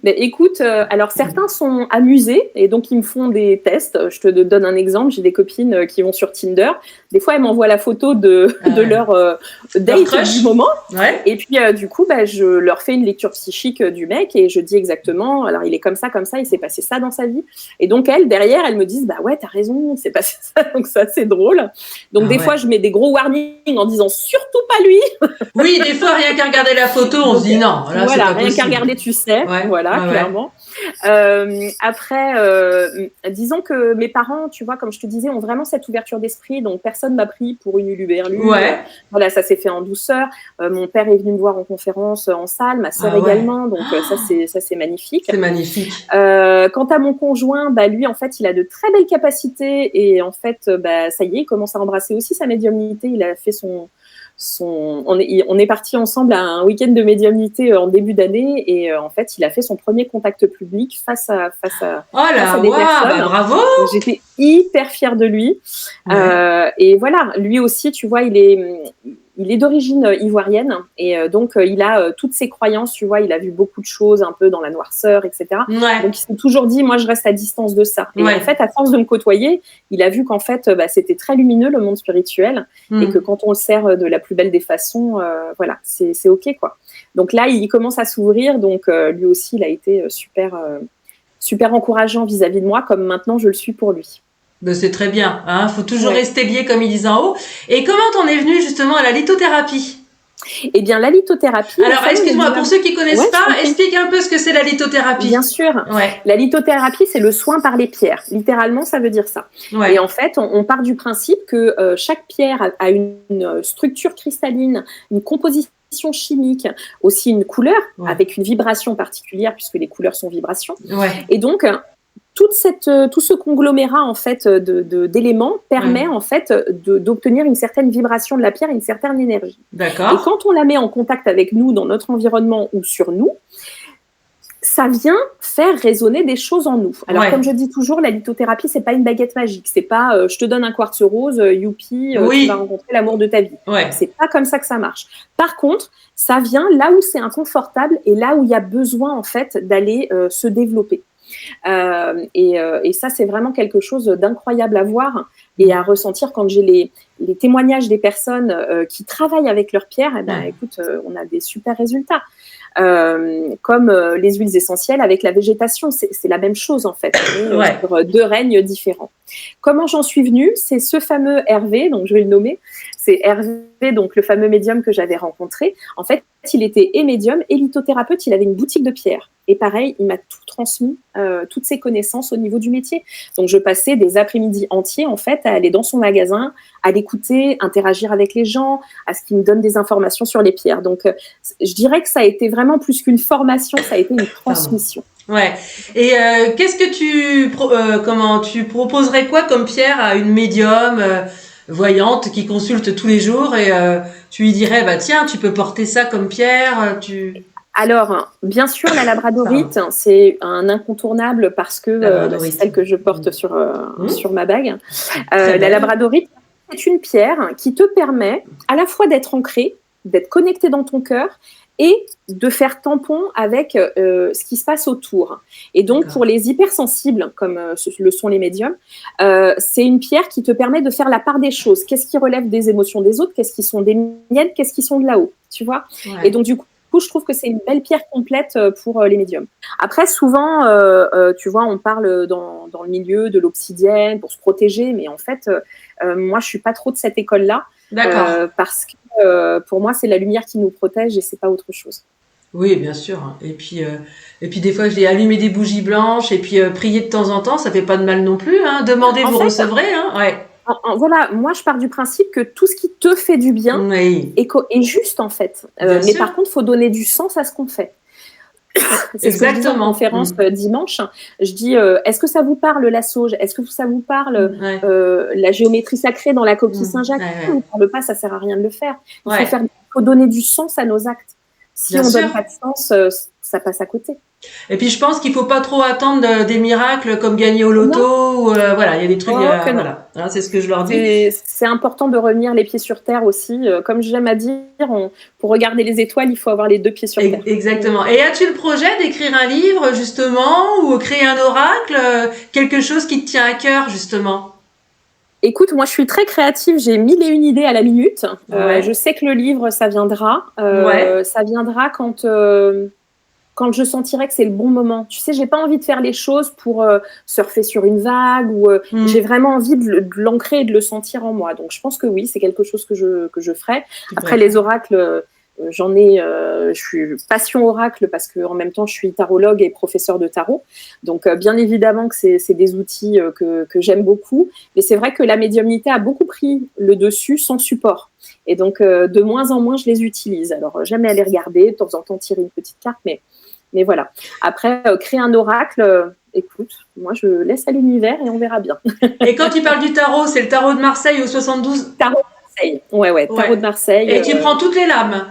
Mais écoute, alors certains sont amusés et donc ils me font des tests. Je te donne un exemple. J'ai des copines qui vont sur Tinder. Des fois, elles m'envoient la photo de leur date du moment. Ouais. Et puis, du coup, je leur fais une lecture psychique du mec et je dis exactement, alors il est comme ça, il s'est passé ça dans sa vie. Et donc, derrière, elles me disent, bah ouais, t'as raison, il s'est passé ça. Donc, ça, c'est drôle. Donc, des fois, je mets des gros warnings en disant, surtout pas lui. Oui, des fois, rien qu'à regarder la photo, on se dit non. Là, voilà, rien qu'à regarder, tu sais. Ouais. Voilà, clairement. Après, disons que mes parents, tu vois, comme je te disais, ont vraiment cette ouverture d'esprit. Donc, personne m'a pris pour une huluberlue. Ouais. Voilà, ça s'est fait en douceur. Mon père est venu me voir en conférence en salle, ma sœur également. Donc, ça, c'est magnifique. C'est magnifique. Quant à mon conjoint, lui, en fait, il a de très belles capacités. Et en fait, ça y est, il commence à embrasser aussi sa médiumnité. Il a fait on est partis ensemble à un week-end de médiumnité en début d'année et en fait il a fait son premier contact public face à des personnes. Bravo. Donc, j'étais hyper fière de lui. Et voilà, lui aussi, tu vois, il est d'origine ivoirienne et donc il a toutes ses croyances, tu vois, il a vu beaucoup de choses un peu dans la noirceur, etc. Donc il s'est toujours dit, moi je reste à distance de ça. Et en fait, à force de me côtoyer, il a vu qu'en fait c'était très lumineux le monde spirituel et que quand on le sert de la plus belle des façons, voilà, c'est ok quoi. Donc là, il commence à s'ouvrir, donc lui aussi, il a été super encourageant vis-à-vis de moi, comme maintenant je le suis pour lui. C'est très bien, hein. Faut toujours rester lié comme ils disent en haut. Et comment t'en es venue justement à la lithothérapie? Eh bien, la lithothérapie... Alors, excuse-moi, pour ceux qui connaissent pas, explique un peu ce que c'est la lithothérapie. Bien sûr. La lithothérapie, c'est le soin par les pierres. Littéralement, ça veut dire ça. Et en fait, on part du principe que chaque pierre a une structure cristalline, une composition chimique, aussi une couleur avec une vibration particulière puisque les couleurs sont vibrations. Et donc... tout ce conglomérat en fait d'éléments permet en fait d'obtenir une certaine vibration de la pierre, une certaine énergie. D'accord. Et quand on la met en contact avec nous dans notre environnement ou sur nous, ça vient faire résonner des choses en nous. Alors comme je dis toujours, la lithothérapie c'est pas une baguette magique, c'est pas je te donne un quartz rose, youpi, tu vas rencontrer l'amour de ta vie. C'est pas comme ça que ça marche. Par contre, ça vient là où c'est inconfortable et là où il y a besoin en fait d'aller se développer. Et ça, c'est vraiment quelque chose d'incroyable à voir et à ressentir quand j'ai les témoignages des personnes qui travaillent avec leurs pierres. Écoute, on a des super résultats. Comme les huiles essentielles avec la végétation, c'est la même chose en fait, sur 2 règnes différents. Comment j'en suis venue? C'est ce fameux Hervé, donc je vais le nommer. C'est Hervé, donc le fameux médium que j'avais rencontré. En fait, il était et médium et lithothérapeute. Il avait une boutique de pierres. Et pareil, il m'a tout transmis, toutes ses connaissances au niveau du métier. Donc, je passais des après-midi entiers, en fait, à aller dans son magasin, à l'écouter, interagir avec les gens, à ce qu'il me donne des informations sur les pierres. Donc, je dirais que ça a été vraiment plus qu'une formation, ça a été une transmission. Et qu'est-ce que tu proposerais quoi comme pierre à une médium voyante qui consulte tous les jours et tu lui dirais tiens, tu peux porter ça comme pierre, Alors, bien sûr, la labradorite, c'est un incontournable parce que c'est celle que je porte sur ma bague. La labradorite, c'est une pierre qui te permet à la fois d'être ancrée, d'être connecté dans ton cœur et de faire tampon avec ce qui se passe autour. Et donc, pour les hypersensibles, comme le sont les médiums, c'est une pierre qui te permet de faire la part des choses. Qu'est-ce qui relève des émotions des autres? Qu'est-ce qui sont des miennes? Qu'est-ce qui sont de là-haut? Tu vois? Et donc, du coup, je trouve que c'est une belle pierre complète pour les médiums. Après, souvent, tu vois, on parle dans le milieu de l'obsidienne pour se protéger, mais en fait, moi, je suis pas trop de cette école-là. Parce que pour moi, c'est la lumière qui nous protège et c'est pas autre chose. Oui, bien sûr. Et puis des fois, j'ai allumé des bougies blanches et puis prier de temps en temps, ça fait pas de mal non plus. Hein. Demandez, vous recevrez. Hein. Ouais. Voilà, moi, je pars du principe que tout ce qui te fait du bien est juste, en fait. Mais par contre, il faut donner du sens à ce qu'on fait. C'est ce que je disais en conférence dimanche. Je dis, est-ce que ça vous parle la sauge? Est-ce que ça vous parle la géométrie sacrée dans la coquille Saint-Jacques? Ça ne parle pas, ça sert à rien de le faire. Il faut donner du sens à nos actes. Si on ne donne pas de sens, ça passe à côté. Et puis je pense qu'il faut pas trop attendre des miracles comme gagner au loto. Voilà, il y a des trucs. Voilà, c'est ce que je leur dis. C'est important de revenir les pieds sur terre aussi. Comme j'aime à dire, pour regarder les étoiles, il faut avoir les deux pieds sur terre. Exactement. Et as-tu le projet d'écrire un livre justement ou créer un oracle, quelque chose qui te tient à cœur justement? Écoute, moi je suis très créative, j'ai 1001 idées à la minute. Je sais que le livre, ça viendra. Ça viendra quand je sentirai que c'est le bon moment. Tu sais, j'ai pas envie de faire les choses pour surfer sur une vague ou j'ai vraiment envie de l'ancrer et de le sentir en moi. Donc je pense que oui, c'est quelque chose que je ferai. Après les oracles, je suis passion oracle parce que en même temps je suis tarologue et professeur de tarot. Donc bien évidemment que c'est des outils que j'aime beaucoup. Mais c'est vrai que la médiumnité a beaucoup pris le dessus sans support. Et donc de moins en moins je les utilise. Alors j'aime aller regarder, de temps en temps tirer une petite carte, mais voilà. Après, créer un oracle, écoute, moi je laisse à l'univers et on verra bien. Et quand tu parles du tarot, c'est le tarot de Marseille au 72? Tarot de Marseille, ouais. Tarot de Marseille. Et tu prends toutes les lames?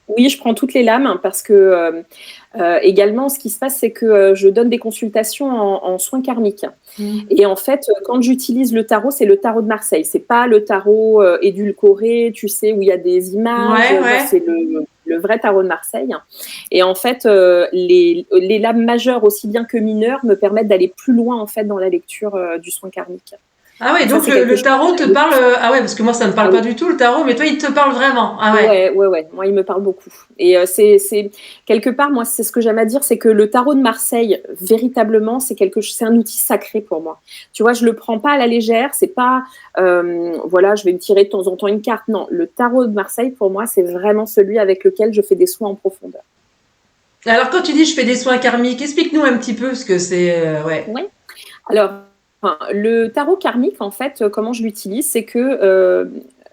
Oui, je prends toutes les lames parce que également, ce qui se passe, c'est que je donne des consultations en soins karmiques. Et en fait, quand j'utilise le tarot, c'est le tarot de Marseille. C'est pas le tarot édulcoré, tu sais, où il y a des images. C'est le vrai tarot de Marseille. Et en fait, les lames majeures aussi bien que mineures me permettent d'aller plus loin en fait dans la lecture du soin karmique. Ah ouais, donc le tarot te parle. Ah ouais, parce que moi ça me parle pas du tout le tarot, mais toi il te parle vraiment. Ah ouais. Ouais. Moi il me parle beaucoup. Et c'est quelque part, moi c'est ce que j'aime à dire, c'est que le tarot de Marseille véritablement c'est un outil sacré pour moi. Tu vois, je le prends pas à la légère. C'est pas voilà, je vais me tirer de temps en temps une carte. Non, le tarot de Marseille pour moi c'est vraiment celui avec lequel je fais des soins en profondeur. Alors quand tu dis je fais des soins karmiques, explique-nous un petit peu ce que c'est. Ouais. Alors. Le tarot karmique, en fait, comment je l'utilise, c'est que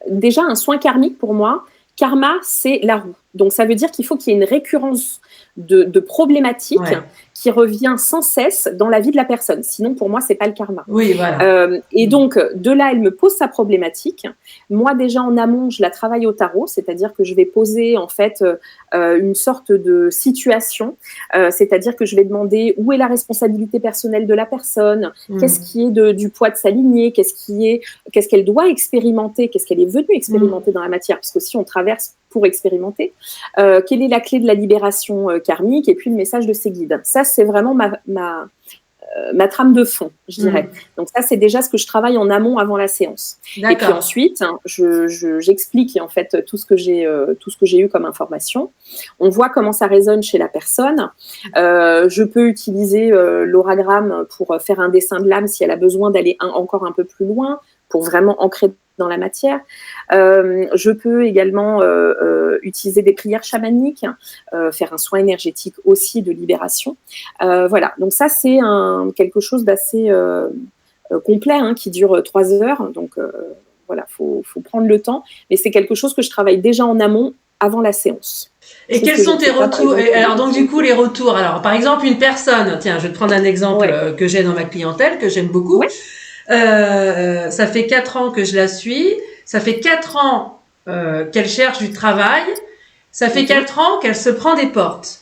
déjà un soin karmique pour moi, karma, c'est la roue. Donc ça veut dire qu'il faut qu'il y ait une récurrence de problématiques qui revient sans cesse dans la vie de la personne. Sinon, pour moi, c'est pas le karma. Oui, voilà. Et donc, de là, elle me pose sa problématique. Moi, déjà en amont, je la travaille au tarot, c'est-à-dire que je vais poser en fait une sorte de situation, c'est-à-dire que je vais demander où est la responsabilité personnelle de la personne, qu'est-ce qui est du poids de sa lignée, qu'est-ce qu'elle doit expérimenter, qu'est-ce qu'elle est venue expérimenter dans la matière, parce qu'aussi on traverse pour expérimenter, quelle est la clé de la libération karmique et puis le message de ses guides. Ça, c'est vraiment ma trame de fond, je dirais. Donc ça, c'est déjà ce que je travaille en amont avant la séance. Et puis ensuite, j'explique en fait tout ce que j'ai eu comme information. On voit comment ça résonne chez la personne. Je peux utiliser l'auragramme pour faire un dessin de l'âme si elle a besoin d'aller encore un peu plus loin pour vraiment ancrer dans la matière. Je peux également utiliser des prières chamaniques, faire un soin énergétique aussi de libération. Voilà, donc ça c'est quelque chose d'assez complet qui dure 3 heures. Donc voilà, faut prendre le temps. Mais c'est quelque chose que je travaille déjà en amont avant la séance. Et quels sont tes retours? Alors donc du coup les retours. Alors par exemple une personne, tiens, je vais te prendre un exemple que j'ai dans ma clientèle que j'aime beaucoup. Ça fait 4 ans que je la suis. Ça fait 4 ans qu'elle cherche du travail. Ça fait 4 ans qu'elle se prend des portes.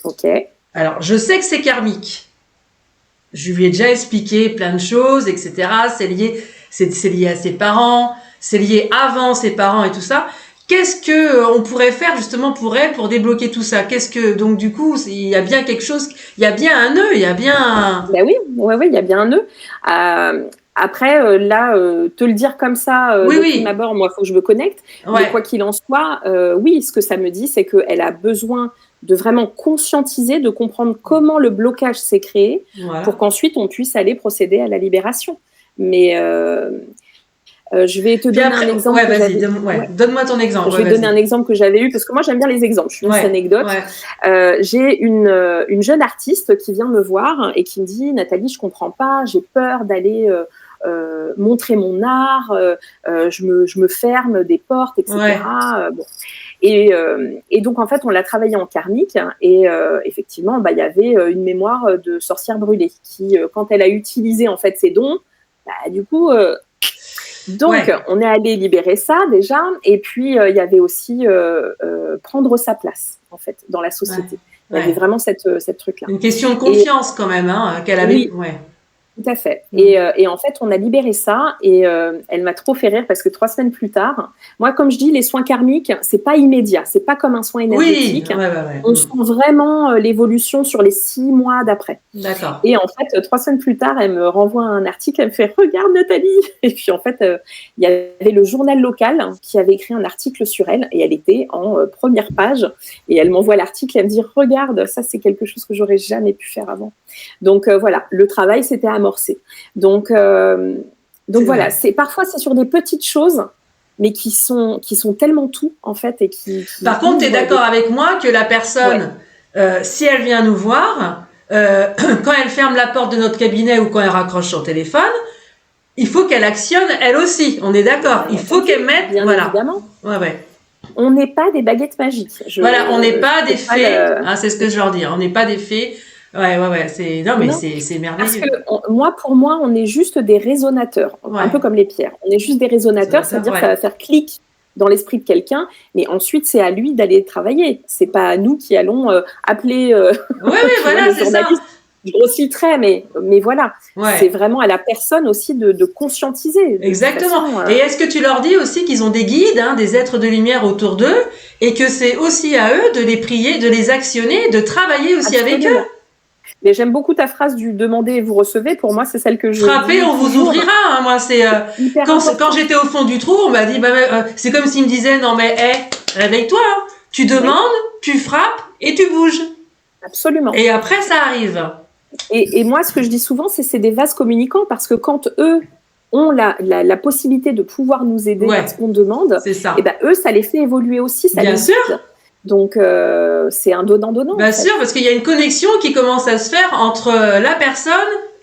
Ok. Alors, je sais que c'est karmique. Je lui ai déjà expliqué plein de choses, etc. C'est lié à ses parents. C'est lié avant ses parents et tout ça. qu'est-ce que on pourrait faire justement pour elle, pour débloquer tout ça? Donc du coup, il y a bien quelque chose, il y a bien un nœud, il y a bien un... Ben oui, il y a bien un nœud. Après, te le dire comme ça, de prime abord, moi, il faut que je me connecte. Ouais. Mais quoi qu'il en soit, oui, ce que ça me dit, c'est qu'elle a besoin de vraiment conscientiser, de comprendre comment le blocage s'est créé, pour qu'ensuite on puisse aller procéder à la libération. Mais je vais te donner un exemple. Ouais, vas-y, donne-moi ton exemple. Je vais donner un exemple que j'avais eu, parce que moi j'aime bien les exemples. Je suis une anecdote. J'ai une jeune artiste qui vient me voir et qui me dit: Nathalie, je comprends pas, j'ai peur d'aller montrer mon art, je me ferme des portes, etc. Bon. Et donc en fait on l'a travaillé en karmique et effectivement il y avait une mémoire de sorcière brûlée qui quand elle a utilisé en fait ses dons, du coup on est allé libérer ça déjà, et puis il y avait aussi prendre sa place en fait dans la société. Il y avait vraiment cette truc là. Une question de confiance quand même qu'elle avait. Oui. Tout à fait. Et en fait, on a libéré ça et elle m'a trop fait rire parce que 3 semaines plus tard, moi, comme je dis, les soins karmiques, c'est pas immédiat, c'est pas comme un soin énergétique. On sent vraiment l'évolution sur les 6 mois d'après. D'accord. Et en fait, 3 semaines plus tard, elle me renvoie un article, elle me fait: regarde Nathalie. Et puis en fait, il y avait le journal local qui avait écrit un article sur elle et elle était en première page. Et elle m'envoie l'article et elle me dit: regarde, ça c'est quelque chose que j'aurais jamais pu faire avant. Donc voilà, le travail s'était amorcé. Donc voilà, parfois c'est sur des petites choses, mais qui sont tellement tout en fait et qui Par contre, tu es d'accord avec moi que la personne, si elle vient nous voir, quand elle ferme la porte de notre cabinet ou quand elle raccroche son téléphone, il faut qu'elle actionne elle aussi. On est d'accord. Il faut qu'elle mette. Bien évidemment. On n'est pas des baguettes magiques. On n'est pas des fées. C'est ce que je leur dis. On n'est pas des fées. C'est merveilleux. Parce que pour moi, on est juste des résonateurs, un peu comme les pierres. On est juste des résonateurs, c'est-à-dire que ça va faire clic dans l'esprit de quelqu'un, mais ensuite c'est à lui d'aller travailler. C'est pas à nous qui allons appeler les journalistes. Je grossis le trait, mais voilà. C'est vraiment à la personne aussi de conscientiser. Exactement. Et est-ce que tu leur dis aussi qu'ils ont des guides, des êtres de lumière autour d'eux, et que c'est aussi à eux de les prier, de les actionner, de travailler aussi avec eux? Mais j'aime beaucoup ta phrase du demander et vous recevez. Pour moi, c'est celle que je frapper, on vous ouvrira. Moi, c'est quand j'étais au fond du trou, on m'a dit c'est comme s'il me disait: non mais réveille-toi. Tu demandes, tu frappes et tu bouges. Absolument. Et après, ça arrive. Et moi, ce que je dis souvent, c'est des vases communicants, parce que quand eux ont la possibilité de pouvoir nous aider à ce qu'on demande, et eux, ça les fait évoluer aussi. Ça Bien sûr. Donc, c'est un donnant-donnant. Bien sûr, parce qu'il y a une connexion qui commence à se faire entre la personne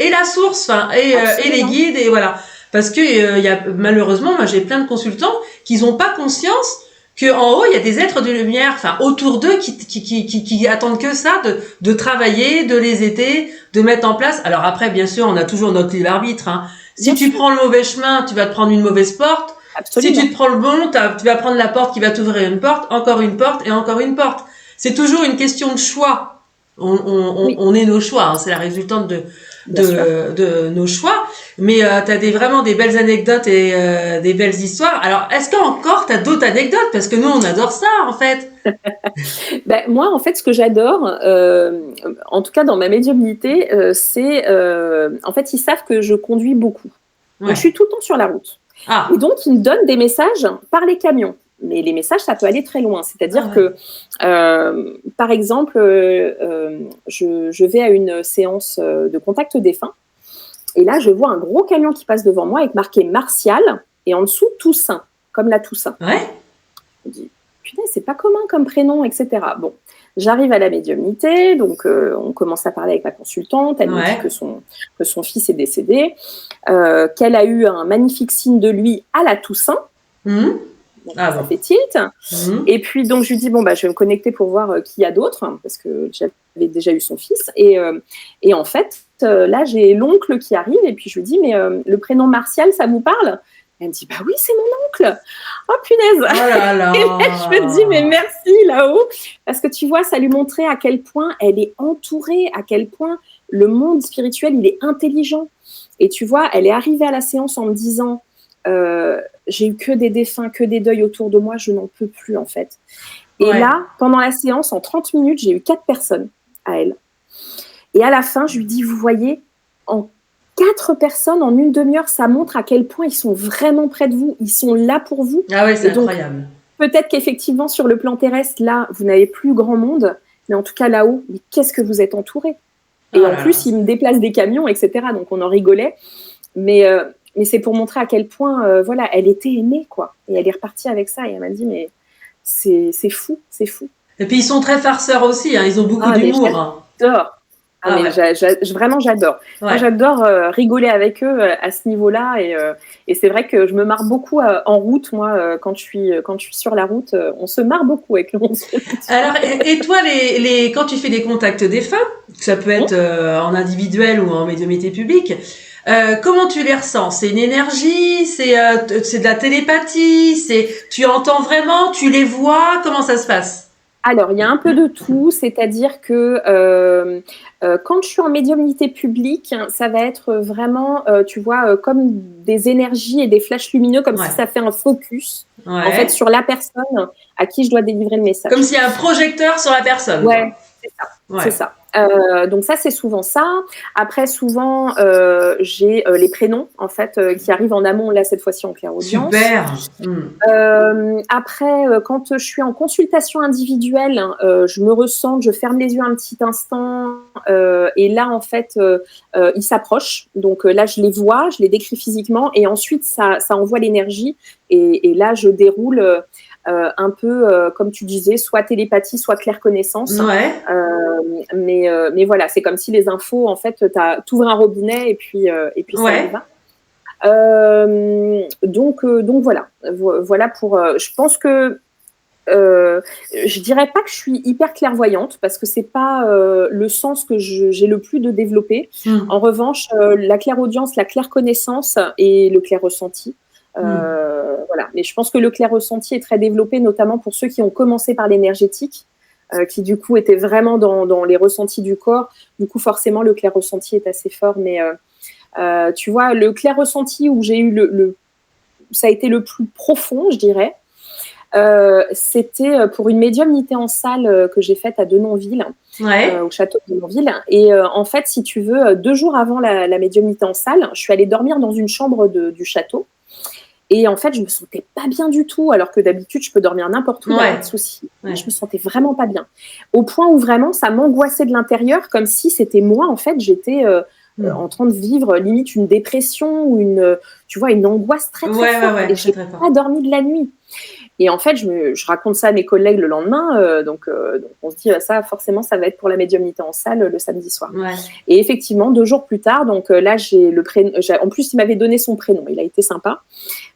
et la source, et les guides, et voilà. Parce que malheureusement, moi, j'ai plein de consultants qui n'ont pas conscience qu'en haut, il y a des êtres de lumière, autour d'eux, qui attendent que ça, de travailler, de les aider, de mettre en place. Alors après, bien sûr, on a toujours notre libre arbitre. Si tu prends le mauvais chemin, tu vas te prendre une mauvaise porte. Absolument. Si tu te prends le bon, tu vas prendre la porte qui va t'ouvrir une porte, encore une porte et encore une porte. C'est toujours une question de choix. On est nos choix, c'est la résultante de nos choix. Mais tu as vraiment des belles anecdotes et des belles histoires. Alors, est-ce qu'encore tu as d'autres anecdotes? Parce que nous, on adore ça, en fait. Moi, en fait, ce que j'adore, en tout cas dans ma médiumnité, c'est... en fait, ils savent que je conduis beaucoup. Donc, je suis tout le temps sur la route. Et donc, ils me donnent des messages par les camions. Mais les messages, ça peut aller très loin. C'est-à-dire que, par exemple, je vais à une séance de contact défunt. Et là, je vois un gros camion qui passe devant moi avec marqué Martial et en dessous Toussaint, comme la Toussaint. Je me dis, putain, c'est pas commun comme prénom, etc. Bon, j'arrive à la médiumnité, donc on commence à parler avec ma consultante. Elle me dit que son fils est décédé, qu'elle a eu un magnifique signe de lui à la Toussaint. Donc, ça fait tilt. Et puis, donc, je lui dis, je vais me connecter pour voir qui y a d'autres, parce que j'avais déjà eu son fils. Et en fait, là, j'ai l'oncle qui arrive, et puis je lui dis, mais le prénom Martial, ça vous parle? Elle me dit, oui, c'est mon oncle. Oh, punaise. Oh là là. Et là, je me dis, mais merci, là-haut. Parce que tu vois, ça lui montrait à quel point elle est entourée, à quel point le monde spirituel, il est intelligent. Et tu vois, elle est arrivée à la séance en me disant, j'ai eu que des défunts, que des deuils autour de moi, je n'en peux plus en fait. Et là, pendant la séance, en 30 minutes, j'ai eu 4 personnes à elle. Et à la fin, je lui dis, vous voyez, en 4 personnes, en une demi-heure, ça montre à quel point ils sont vraiment près de vous, ils sont là pour vous. Ah ouais, c'est incroyable. Peut-être qu'effectivement, sur le plan terrestre, là, vous n'avez plus grand monde, mais en tout cas là-haut, mais qu'est-ce que vous êtes entourés? Et en plus, ils me déplacent des camions, etc. Donc on en rigolait. Mais c'est pour montrer à quel point, voilà, elle était aimée, quoi. Et elle est repartie avec ça. Et elle m'a dit, mais c'est fou, c'est fou. Et puis ils sont très farceurs aussi, hein. Ils ont beaucoup d'humour. J'adore. Vraiment, j'adore. Ouais. Moi, j'adore rigoler avec eux à ce niveau-là. Et c'est vrai que je me marre beaucoup en route. Moi, quand je suis sur la route, on se marre beaucoup avec le monde. Alors, et toi, quand tu fais des contacts défunts, ça peut être en individuel ou en médiumnité publique, comment tu les ressens? C'est une énergie? C'est de la télépathie? Tu entends vraiment? Tu les vois? Comment ça se passe? Alors, il y a un peu de tout, c'est-à-dire que quand je suis en médiumnité publique, ça va être vraiment, tu vois, comme des énergies et des flashs lumineux, comme si ça fait un focus, en fait, sur la personne à qui je dois délivrer le message. Comme s'il y a un projecteur sur la personne. Ouais, c'est ça. Ouais. C'est ça. Donc ça, c'est souvent ça. Après, souvent, j'ai les prénoms, en fait, qui arrivent en amont, là, cette fois-ci, en clairaudience. Super. Après, quand je suis en consultation individuelle, je me ressens, je ferme les yeux un petit instant, et là, en fait, ils s'approchent. Donc là, je les vois, je les décris physiquement, et ensuite, ça envoie l'énergie. Et là, je déroule... un peu, comme tu disais, soit télépathie, soit claire connaissance. Ouais. Mais voilà, c'est comme si les infos, en fait, t'ouvres un robinet et puis ça y va. Donc voilà. Voilà pour. Je pense que je dirais pas que je suis hyper clairvoyante parce que c'est pas le sens que j'ai le plus de développé. En revanche, la clairaudience, la claire connaissance et le clair ressenti. Voilà. Mais je pense que le clair ressenti est très développé, notamment pour ceux qui ont commencé par l'énergétique, qui du coup étaient vraiment dans les ressentis du corps. Du coup, forcément, le clair ressenti est assez fort. Mais tu vois, le clair ressenti où j'ai eu ça a été le plus profond, je dirais. C'était pour une médiumnité en salle que j'ai faite à Denonville, au château de Denonville. Et en fait, si tu veux, 2 jours avant la médiumnité en salle, je suis allée dormir dans une chambre du château. Et en fait, je me sentais pas bien du tout, alors que d'habitude, je peux dormir n'importe où, il n'y a pas de souci. Ouais. Je me sentais vraiment pas bien. Au point où vraiment, ça m'angoissait de l'intérieur, comme si c'était moi, en fait, j'étais en train de vivre limite une dépression ou une angoisse très, très forte. Et je n'ai pas dormi de la nuit. Et en fait, je raconte ça à mes collègues le lendemain, donc on se dit ça forcément ça va être pour la médiumnité en salle le samedi soir. Ouais. Et effectivement, 2 jours plus tard, donc là j'ai le prénom. En plus, il m'avait donné son prénom, il a été sympa.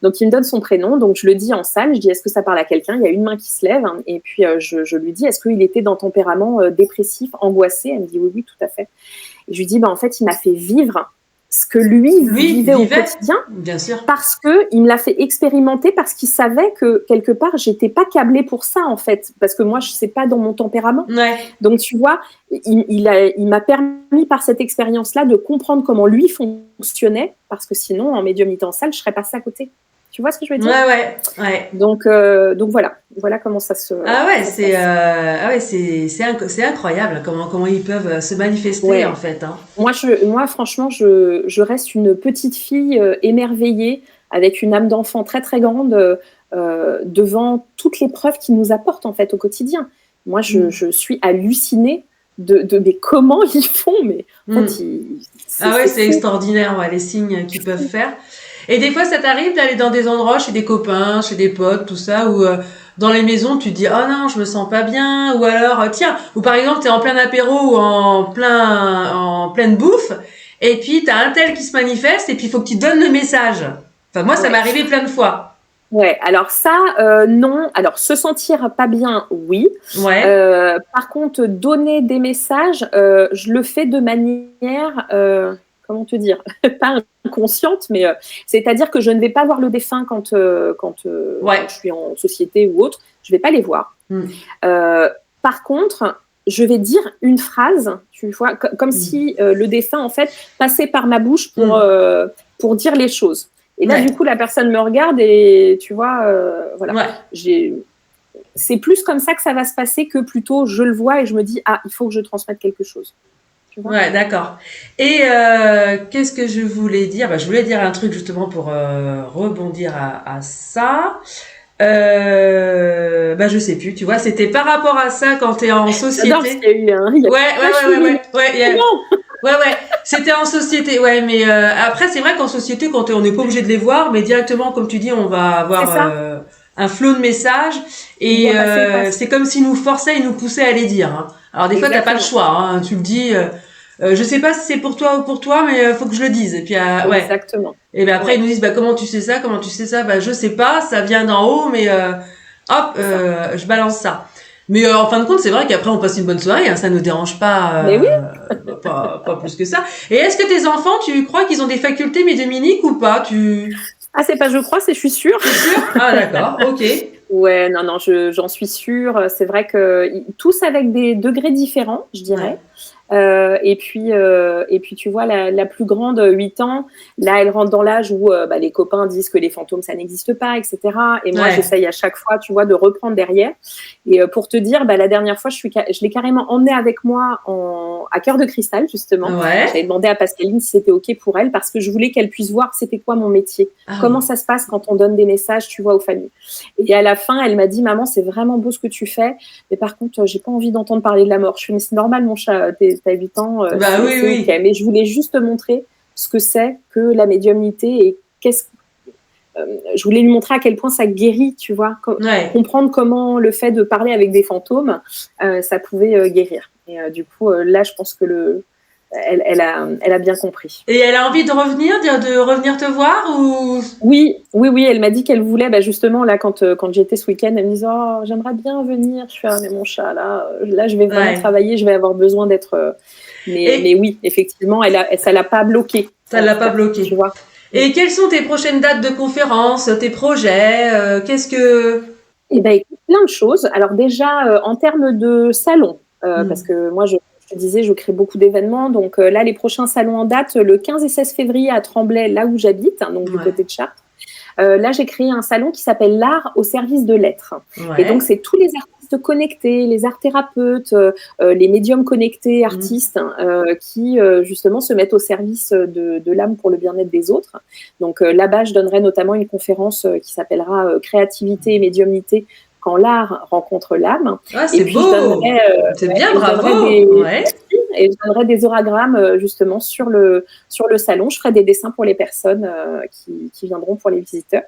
Donc il me donne son prénom, donc je le dis en salle, je dis est-ce que ça parle à quelqu'un? Il y a une main qui se lève, hein, et puis je lui dis est-ce qu'il était d'un tempérament dépressif, angoissé? Elle me dit oui, tout à fait. Et je lui dis en fait il m'a fait vivre ce que lui vivait au quotidien, bien sûr. Parce qu'il me l'a fait expérimenter, parce qu'il savait que quelque part j'étais pas câblée pour ça en fait, parce que moi je sais pas dans mon tempérament. Ouais. Donc tu vois, il m'a permis par cette expérience-là de comprendre comment lui fonctionnait, parce que sinon en médiumnité en salle je serais passée à côté. Tu vois ce que je veux dire? Ouais. Donc voilà comment ça se. C'est incroyable comment ils peuvent se manifester en fait. Hein. Moi franchement je reste une petite fille émerveillée avec une âme d'enfant très très grande devant toutes les preuves qu'ils nous apportent en fait au quotidien. Moi je suis hallucinée de comment ils font, mais en fait c'est extraordinaire les signes qu'ils peuvent faire. Et des fois, ça t'arrive d'aller dans des endroits chez des copains, chez des potes, tout ça, où dans les maisons, tu te dis « Oh non, je me sens pas bien », ou alors tiens, ou par exemple, t'es en plein apéro ou en pleine bouffe, et puis t'as un tel qui se manifeste, et puis il faut que tu donnes le message. Enfin, moi, ça m'est arrivé plein de fois. Ouais, alors ça, non. Alors, se sentir pas bien, oui. Ouais. Par contre, donner des messages, je le fais de manière... comment te dire, pas inconsciente, mais c'est-à-dire que je ne vais pas voir le défunt quand je suis en société ou autre, je ne vais pas les voir. Par contre, je vais dire une phrase, tu vois, comme si le défunt, en fait, passait par ma bouche pour dire les choses. Et là, du coup, la personne me regarde et tu vois, voilà. Ouais. C'est plus comme ça que ça va se passer que plutôt je le vois et je me dis, il faut que je transmette quelque chose. Tu vois ? Ouais, d'accord. Et qu'est-ce que je voulais dire ? Je voulais dire un truc justement pour rebondir à ça. Je sais plus, tu vois, c'était par rapport à ça quand t'es en société. J'adore ce qu'il y a eu, hein. Ouais, c'était en société, ouais, mais après c'est vrai qu'en société quand on n'est pas obligé de les voir, mais directement comme tu dis, on va avoir un flot de messages et c'est comme s'ils nous forçaient, ils nous poussaient à les dire. Hein. Alors des fois t'as pas le choix, hein, tu le dis. Je sais pas si c'est pour toi ou pour toi, mais faut que je le dise. Et puis exactement. Et ben après ils nous disent comment tu sais ça, je sais pas, ça vient d'en haut, mais je balance ça. Mais en fin de compte, c'est vrai qu'après on passe une bonne soirée, hein, ça nous dérange pas, mais oui. pas plus que ça. Et est-ce que tes enfants, tu crois qu'ils ont des facultés médiumniques ou pas ? C'est pas je crois, c'est je suis sûre. T'es sûre ? Ah d'accord, ok. Ouais, non, j'en suis sûre. C'est vrai que tous avec des degrés différents, je dirais. Ouais. Et puis tu vois la plus grande, 8 ans, là elle rentre dans l'âge où les copains disent que les fantômes ça n'existe pas, etc. Et moi j'essaye à chaque fois, tu vois, de reprendre derrière. Et pour te dire, la dernière fois je l'ai carrément emmenée avec moi à Cœur de Cristal justement. J'avais demandé à Pascaline si c'était ok pour elle parce que je voulais qu'elle puisse voir c'était quoi mon métier, comment ça se passe quand on donne des messages, tu vois, aux familles. Et à la fin elle m'a dit, maman c'est vraiment beau ce que tu fais, mais par contre j'ai pas envie d'entendre parler de la mort. Je fais mais c'est normal mon chat, t'as 8 ans, oui. Okay. Mais je voulais juste te montrer ce que c'est que la médiumnité et je voulais lui montrer à quel point ça guérit, tu vois, comprendre comment le fait de parler avec des fantômes, ça pouvait guérir. Et du coup, là, je pense que elle a bien compris. Et elle a envie de revenir te voir ou... Oui, elle m'a dit qu'elle voulait, justement, là, quand j'étais ce week-end, elle me disait, j'aimerais bien venir. Je fais, mais mon chat, là, je vais vraiment travailler, je vais avoir besoin d'être... Mais oui, effectivement, ça l'a pas bloqué. Ça l'a pas bloqué. Tu vois. Et quelles sont tes prochaines dates de conférences, tes projets qu'est-ce que... Plein de choses. Alors déjà, en termes de salon, parce que moi, je te disais, je crée beaucoup d'événements. Donc là, les prochains salons en date, le 15 et 16 février à Tremblay, là où j'habite, donc du côté de Chartres. Là, j'ai créé un salon qui s'appelle l'art au service de l'être. Et donc, c'est tous les artistes connectés, les art thérapeutes, les médiums connectés, artistes, qui justement se mettent au service de l'âme pour le bien-être des autres. Donc là-bas, je donnerai notamment une conférence qui s'appellera Créativité et médiumnité quand l'art rencontre l'âme. C'est beau. C'est bien, bravo. Et je donnerai des oragrammes justement sur le salon. Je ferai des dessins pour les personnes qui viendront, pour les visiteurs.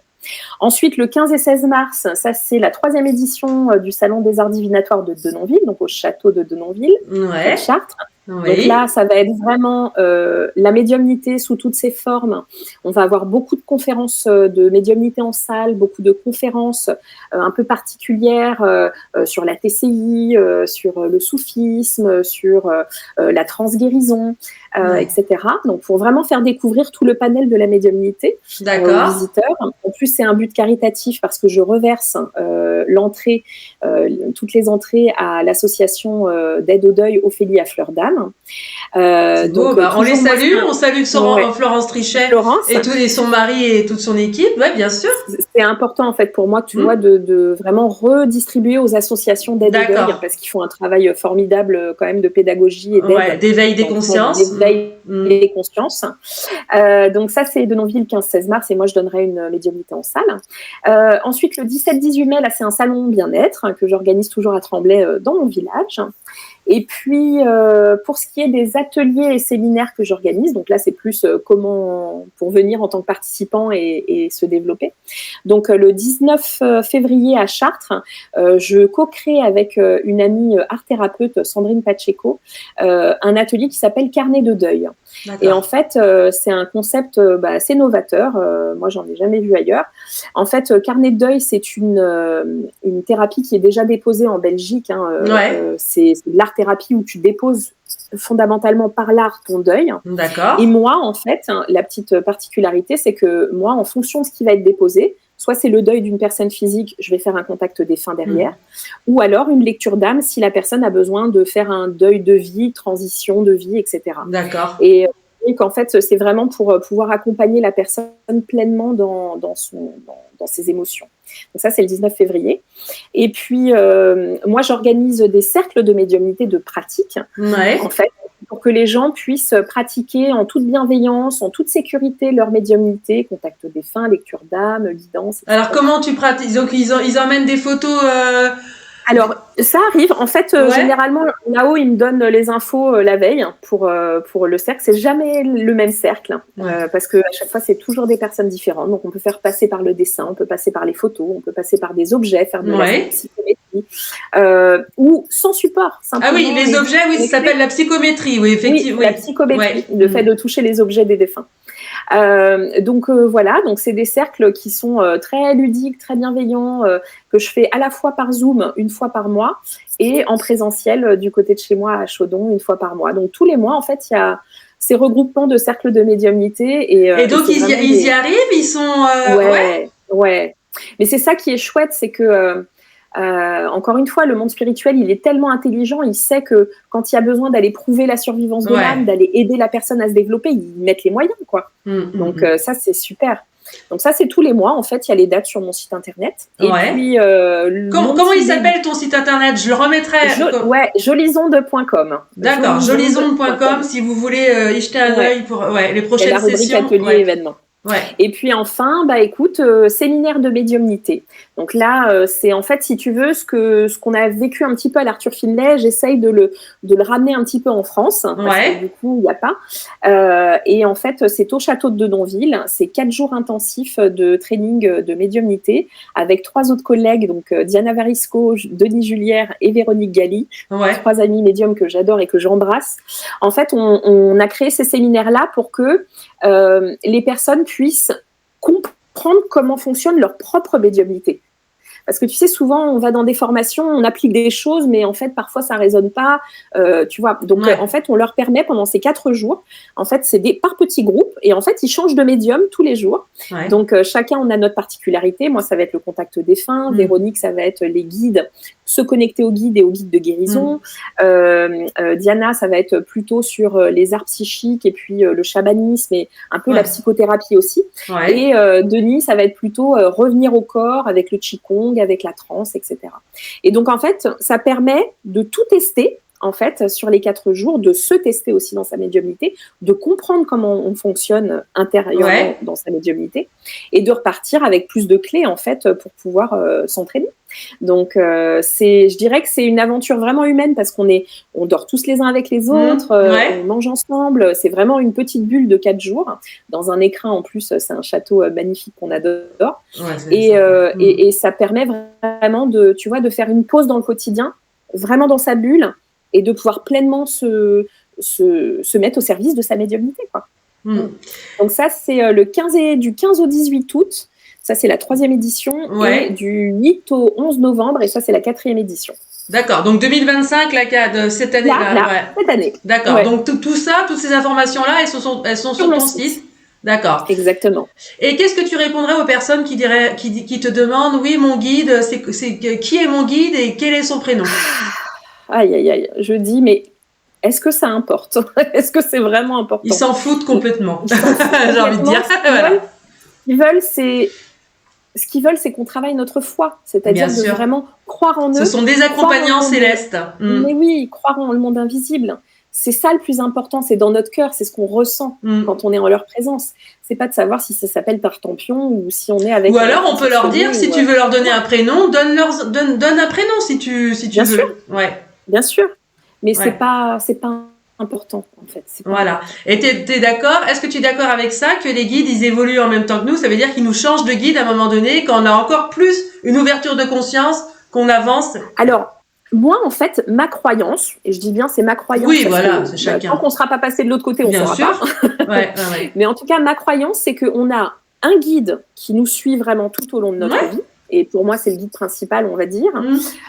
Ensuite, le 15 et 16 mars, ça c'est la 3e édition du Salon des Arts Divinatoires de Denonville, donc au château de Denonville, à Chartres. Oui. Donc là, ça va être vraiment la médiumnité sous toutes ses formes. On va avoir beaucoup de conférences de médiumnité en salle, beaucoup de conférences un peu particulières sur la TCI, sur le soufisme, sur la transguérison, etc. Donc, pour vraiment faire découvrir tout le panel de la médiumnité aux visiteurs. En plus, c'est un but caritatif parce que je reverse l'entrée, toutes les entrées à l'association d'aide au deuil Ophélie à Fleur d'âme. Donc, on les salue, on salue Florence Trichet et son mari et toute son équipe, bien sûr. C'est important en fait pour moi, tu vois, de vraiment redistribuer aux associations d'aide au deuil parce qu'ils font un travail formidable quand même de pédagogie et d'aide. D'éveil des consciences. D'éveil des consciences. Donc ça, c'est Denonville 15-16 mars et moi je donnerai une médiumnité en salle. Ensuite, le 17-18 mai, là c'est un salon bien-être que j'organise toujours à Tremblay dans mon village. Et puis, pour ce qui est des ateliers et séminaires que j'organise, donc là, c'est plus comment pour venir en tant que participant et se développer. Donc, le 19 février à Chartres, je co-crée avec une amie art-thérapeute, Sandrine Pacheco, un atelier qui s'appelle Carnet de deuil. D'accord. Et en fait, c'est un concept assez novateur. Moi, j'en ai jamais vu ailleurs. En fait, Carnet de deuil, c'est une thérapie qui est déjà déposée en Belgique. C'est de l'art-thérapie où tu déposes fondamentalement par l'art ton deuil. D'accord. Et moi, en fait, la petite particularité, c'est que moi, en fonction de ce qui va être déposé, soit c'est le deuil d'une personne physique, je vais faire un contact défunt derrière, ou alors une lecture d'âme si la personne a besoin de faire un deuil de vie, transition de vie, etc. D'accord. Et donc, en fait, c'est vraiment pour pouvoir accompagner la personne pleinement dans ses émotions. Donc ça, c'est le 19 février. Et puis, moi, j'organise des cercles de médiumnité de pratique, en fait, pour que les gens puissent pratiquer en toute bienveillance, en toute sécurité leur médiumnité, contact défunt, lecture d'âme, guidance, etc. Alors, comment tu pratiques? Donc, ils emmènent des photos Alors, ça arrive. En fait, généralement, là-haut, ils me donnent les infos la veille pour le cercle. C'est jamais le même cercle, parce qu'à chaque fois, c'est toujours des personnes différentes. Donc, on peut faire passer par le dessin, on peut passer par les photos, on peut passer par des objets, faire de la psychométrie, ou sans support. Ah oui, les objets, oui, ça s'appelle la psychométrie, oui, effectivement. Oui, la psychométrie, le fait de toucher les objets des défunts. Donc voilà, donc c'est des cercles qui sont très ludiques, très bienveillants, que je fais à la fois par Zoom une fois par mois et en présentiel du côté de chez moi à Chaudon une fois par mois. Donc tous les mois, en fait, il y a ces regroupements de cercles de médiumnité. Et donc ils y arrivent, ils sont... Ouais. Mais c'est ça qui est chouette, c'est que... encore une fois, le monde spirituel, il est tellement intelligent, il sait que quand il y a besoin d'aller prouver la survivance de l'âme, d'aller aider la personne à se développer, ils mettent les moyens, quoi. Donc ça, c'est super. Donc ça, c'est tous les mois. En fait, il y a les dates sur mon site internet. Et puis, comment il s'appelle ton site internet? Je le remettrai. Jolisonde.com. D'accord, jolisonde.com si vous voulez y jeter un œil pour les prochaines sessions. La rubrique atelier événements. Et puis enfin, écoute, séminaire de médiumnité. Donc là, c'est en fait, si tu veux, ce qu'on a vécu un petit peu à l'Arthur Finlay, j'essaye de le ramener un petit peu en France, parce que du coup, il n'y a pas. Et en fait, c'est au château de Dedonville. C'est 4 jours intensifs de training de médiumnité avec 3 autres collègues, donc Diana Varisco, Denis Julière et Véronique Galli, 3 amis médiums que j'adore et que j'embrasse. En fait, on a créé ces séminaires-là pour que les personnes puissent comprendre comment fonctionne leur propre médiumnité. Parce que tu sais, souvent, on va dans des formations, on applique des choses, mais en fait, parfois, ça ne résonne pas, tu vois. Donc, en fait, on leur permet, pendant ces 4 jours, en fait, c'est par petits groupes, et en fait, ils changent de médium tous les jours. Donc, chacun, on a notre particularité. Moi, ça va être le contact défunt. Véronique, ça va être les guides, se connecter aux guides et aux guides de guérison. Diana, ça va être plutôt sur les arts psychiques, et puis le chamanisme, et un peu la psychothérapie aussi. Et Denis, ça va être plutôt revenir au corps avec le qigong, avec la transe, etc. Et donc, en fait, ça permet de tout tester, en fait, sur les 4 jours, de se tester aussi dans sa médiumnité, de comprendre comment on fonctionne intérieurement dans sa médiumnité, et de repartir avec plus de clés, en fait, pour pouvoir s'entraîner. Donc, je dirais que c'est une aventure vraiment humaine, parce qu'on dort tous les uns avec les autres, on mange ensemble, c'est vraiment une petite bulle de 4 jours, dans un écrin en plus, c'est un château magnifique qu'on adore, et ça permet vraiment de faire une pause dans le quotidien, vraiment dans sa bulle, et de pouvoir pleinement se mettre au service de sa médiumnité, quoi. Donc ça, c'est du 15 au 18 août. Ça, c'est la 3e édition, et du 8 au 11 novembre, et ça, c'est la 4e édition. D'accord, donc 2025, cette année-là. Cette année. D'accord, donc tout ça, toutes ces informations-là, elles sont sur ton site. D'accord. Exactement. Et qu'est-ce que tu répondrais aux personnes qui te demandent, oui, mon guide, qui est mon guide et quel est son prénom? Aïe, aïe, aïe. Je dis, mais est-ce que ça importe? Est-ce que c'est vraiment important? Ils s'en foutent complètement. J'ai envie de dire. Ce qu'ils veulent, c'est qu'on travaille notre foi. C'est-à-dire de vraiment croire en eux. Ce sont des accompagnants célestes. Mais oui, croire en le monde invisible. C'est ça le plus important, c'est dans notre cœur, c'est ce qu'on ressent quand on est en leur présence. C'est pas de savoir si ça s'appelle Tartampion ou si on est avec... Ou alors on peut leur dire, si tu veux leur donner un prénom, donne un prénom si tu Bien veux. Sûr. Bien sûr, mais c'est pas important en fait. Voilà. Et t'es d'accord? Est-ce que tu es d'accord avec ça, que les guides ils évoluent en même temps que nous? Ça veut dire qu'ils nous changent de guide à un moment donné, quand on a encore plus une ouverture de conscience, qu'on avance? Alors, moi, en fait, ma croyance, et je dis bien c'est ma croyance, oui, voilà, c'est chacun. Tant qu'on ne sera pas passé de l'autre côté, on ne saura pas. Ouais. Mais en tout cas, ma croyance, c'est qu'on a un guide qui nous suit vraiment tout au long de notre vie. Et pour moi, c'est le guide principal, on va dire,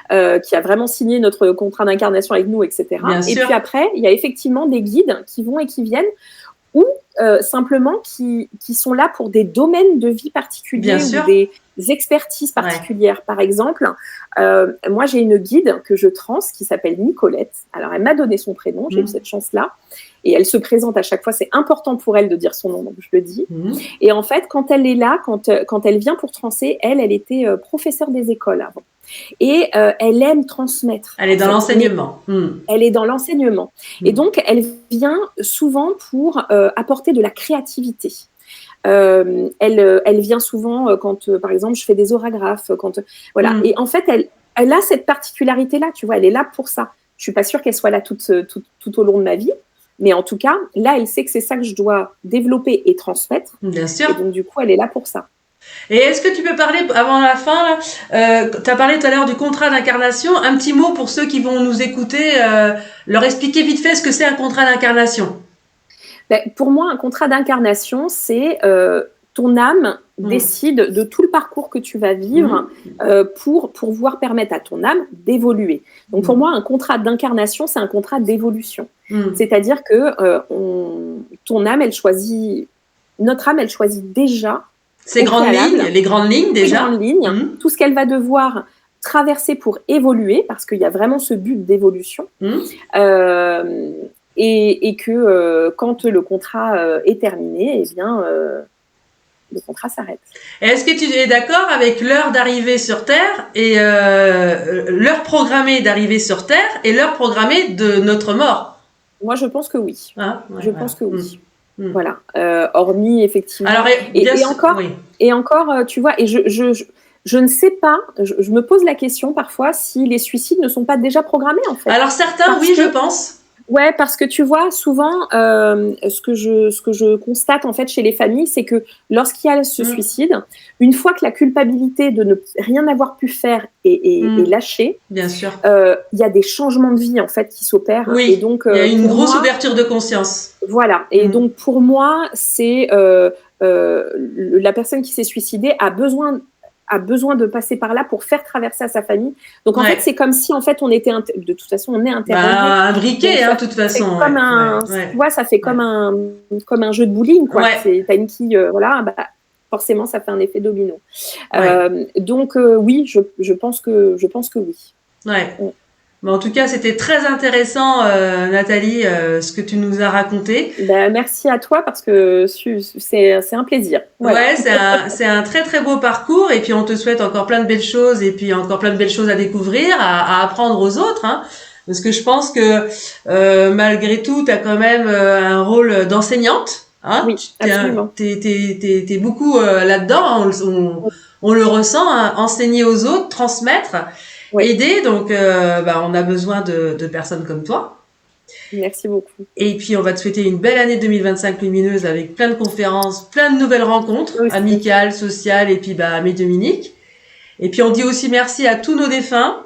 qui a vraiment signé notre contrat d'incarnation avec nous, etc. Et puis après, il y a effectivement des guides qui vont et qui viennent, ou simplement qui sont là pour des domaines de vie particuliers, ou des expertises particulières. Par exemple, moi, j'ai une guide que je transe qui s'appelle Nicolette. Alors, elle m'a donné son prénom, j'ai eu cette chance-là. et elle se présente à chaque fois. C'est important pour elle de dire son nom, donc je le dis. Et en fait, quand elle est là, quand elle vient pour transer, elle était professeure des écoles avant. Et elle aime transmettre. Elle est dans l'enseignement. Elle est dans l'enseignement. Et donc, elle vient souvent pour apporter de la créativité. Elle vient souvent quand, par exemple, je fais des orographes. Voilà. Et en fait, elle a cette particularité-là, tu vois, elle est là pour ça. Je suis pas sûre qu'elle soit là tout au long de ma vie, mais en tout cas, là, elle sait que c'est ça que je dois développer et transmettre. Bien sûr. Et donc, du coup, elle est là pour ça. Et est-ce que tu peux parler, avant la fin, tu as parlé tout à l'heure du contrat d'incarnation, un petit mot pour ceux qui vont nous écouter, leur expliquer vite fait ce que c'est un contrat d'incarnation. Pour moi, un contrat d'incarnation, c'est ton âme décide de tout le parcours que tu vas vivre pour pouvoir permettre à ton âme d'évoluer. Donc pour moi, un contrat d'incarnation, c'est un contrat d'évolution. C'est-à-dire que ton âme, notre âme, elle choisit déjà les grandes lignes déjà. Les grandes lignes, tout ce qu'elle va devoir traverser pour évoluer, parce qu'il y a vraiment ce but d'évolution. Et que quand le contrat est terminé, eh bien, le contrat s'arrête. Est-ce que tu es d'accord avec l'heure d'arrivée sur Terre et l'heure programmée d'arrivée sur Terre et l'heure programmée de notre mort? Moi, je pense que oui. Je pense que oui. Voilà. Hormis, effectivement. Alors, et encore, tu vois, et je ne sais pas, je me pose la question parfois si les suicides ne sont pas déjà programmés, en fait. Alors, certains, je pense. Ouais, parce que tu vois, souvent, ce que je constate en fait chez les familles, c'est que lorsqu'il y a ce suicide, une fois que la culpabilité de ne rien avoir pu faire est lâchée, bien sûr, il y a des changements de vie en fait qui s'opèrent. Oui, et donc, il y a une grosse ouverture de conscience. Voilà, et donc pour moi, c'est la personne qui s'est suicidée a besoin de passer par là pour faire traverser à sa famille. Donc, en fait, c'est comme si, en fait, on était... de toute façon, on est interreliés. Un briquet, de toute façon. Tu vois, ça fait comme un jeu de bowling, quoi. T'as une quille, forcément, ça fait un effet domino. Donc, oui, je pense que oui. Ouais. Mais en tout cas, c'était très intéressant, Nathalie, ce que tu nous as raconté. Merci à toi parce que c'est un plaisir. Voilà. Ouais, c'est un très très beau parcours et puis on te souhaite encore plein de belles choses et puis encore plein de belles choses à découvrir, à apprendre aux autres, hein, parce que je pense que malgré tout, tu as quand même un rôle d'enseignante. Hein, oui, absolument. T'es beaucoup là-dedans, hein, on le ressent, hein, enseigner aux autres, transmettre. Aider, donc on a besoin de personnes comme toi. Merci beaucoup. Et puis on va te souhaiter une belle année 2025 lumineuse avec plein de conférences, plein de nouvelles rencontres, amicales, sociales et puis médiumniques. Et puis on dit aussi merci à tous nos défunts.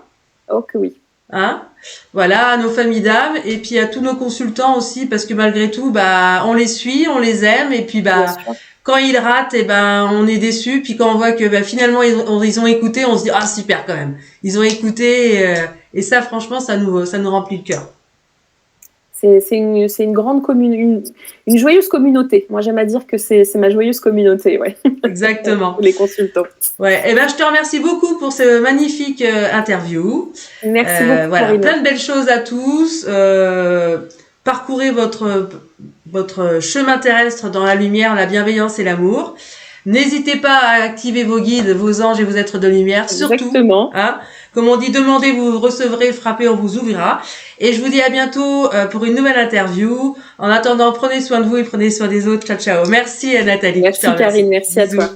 Oh que oui. Hein, voilà, à nos familles d'âmes et puis à tous nos consultants aussi parce que malgré tout on les suit, on les aime et puis quand ils ratent, on est déçus. Puis quand on voit que finalement ils ont écouté, on se dit ah super quand même. Ils ont écouté et ça franchement ça nous remplit le cœur. C'est une grande une joyeuse communauté. Moi j'aime à dire que c'est ma joyeuse communauté, ouais. Exactement. Les consultants. Ouais. Je te remercie beaucoup pour ce magnifique interview. Merci beaucoup. Voilà, plein de belles choses à tous. Parcourez votre chemin terrestre dans la lumière, la bienveillance et l'amour. N'hésitez pas à activer vos guides, vos anges et vos êtres de lumière. Exactement. Surtout, hein, comme on dit, demandez, vous recevrez, frappez, on vous ouvrira. Et je vous dis à bientôt pour une nouvelle interview. En attendant, prenez soin de vous et prenez soin des autres. Ciao, ciao. Merci Nathalie. Merci Karine, merci à toi.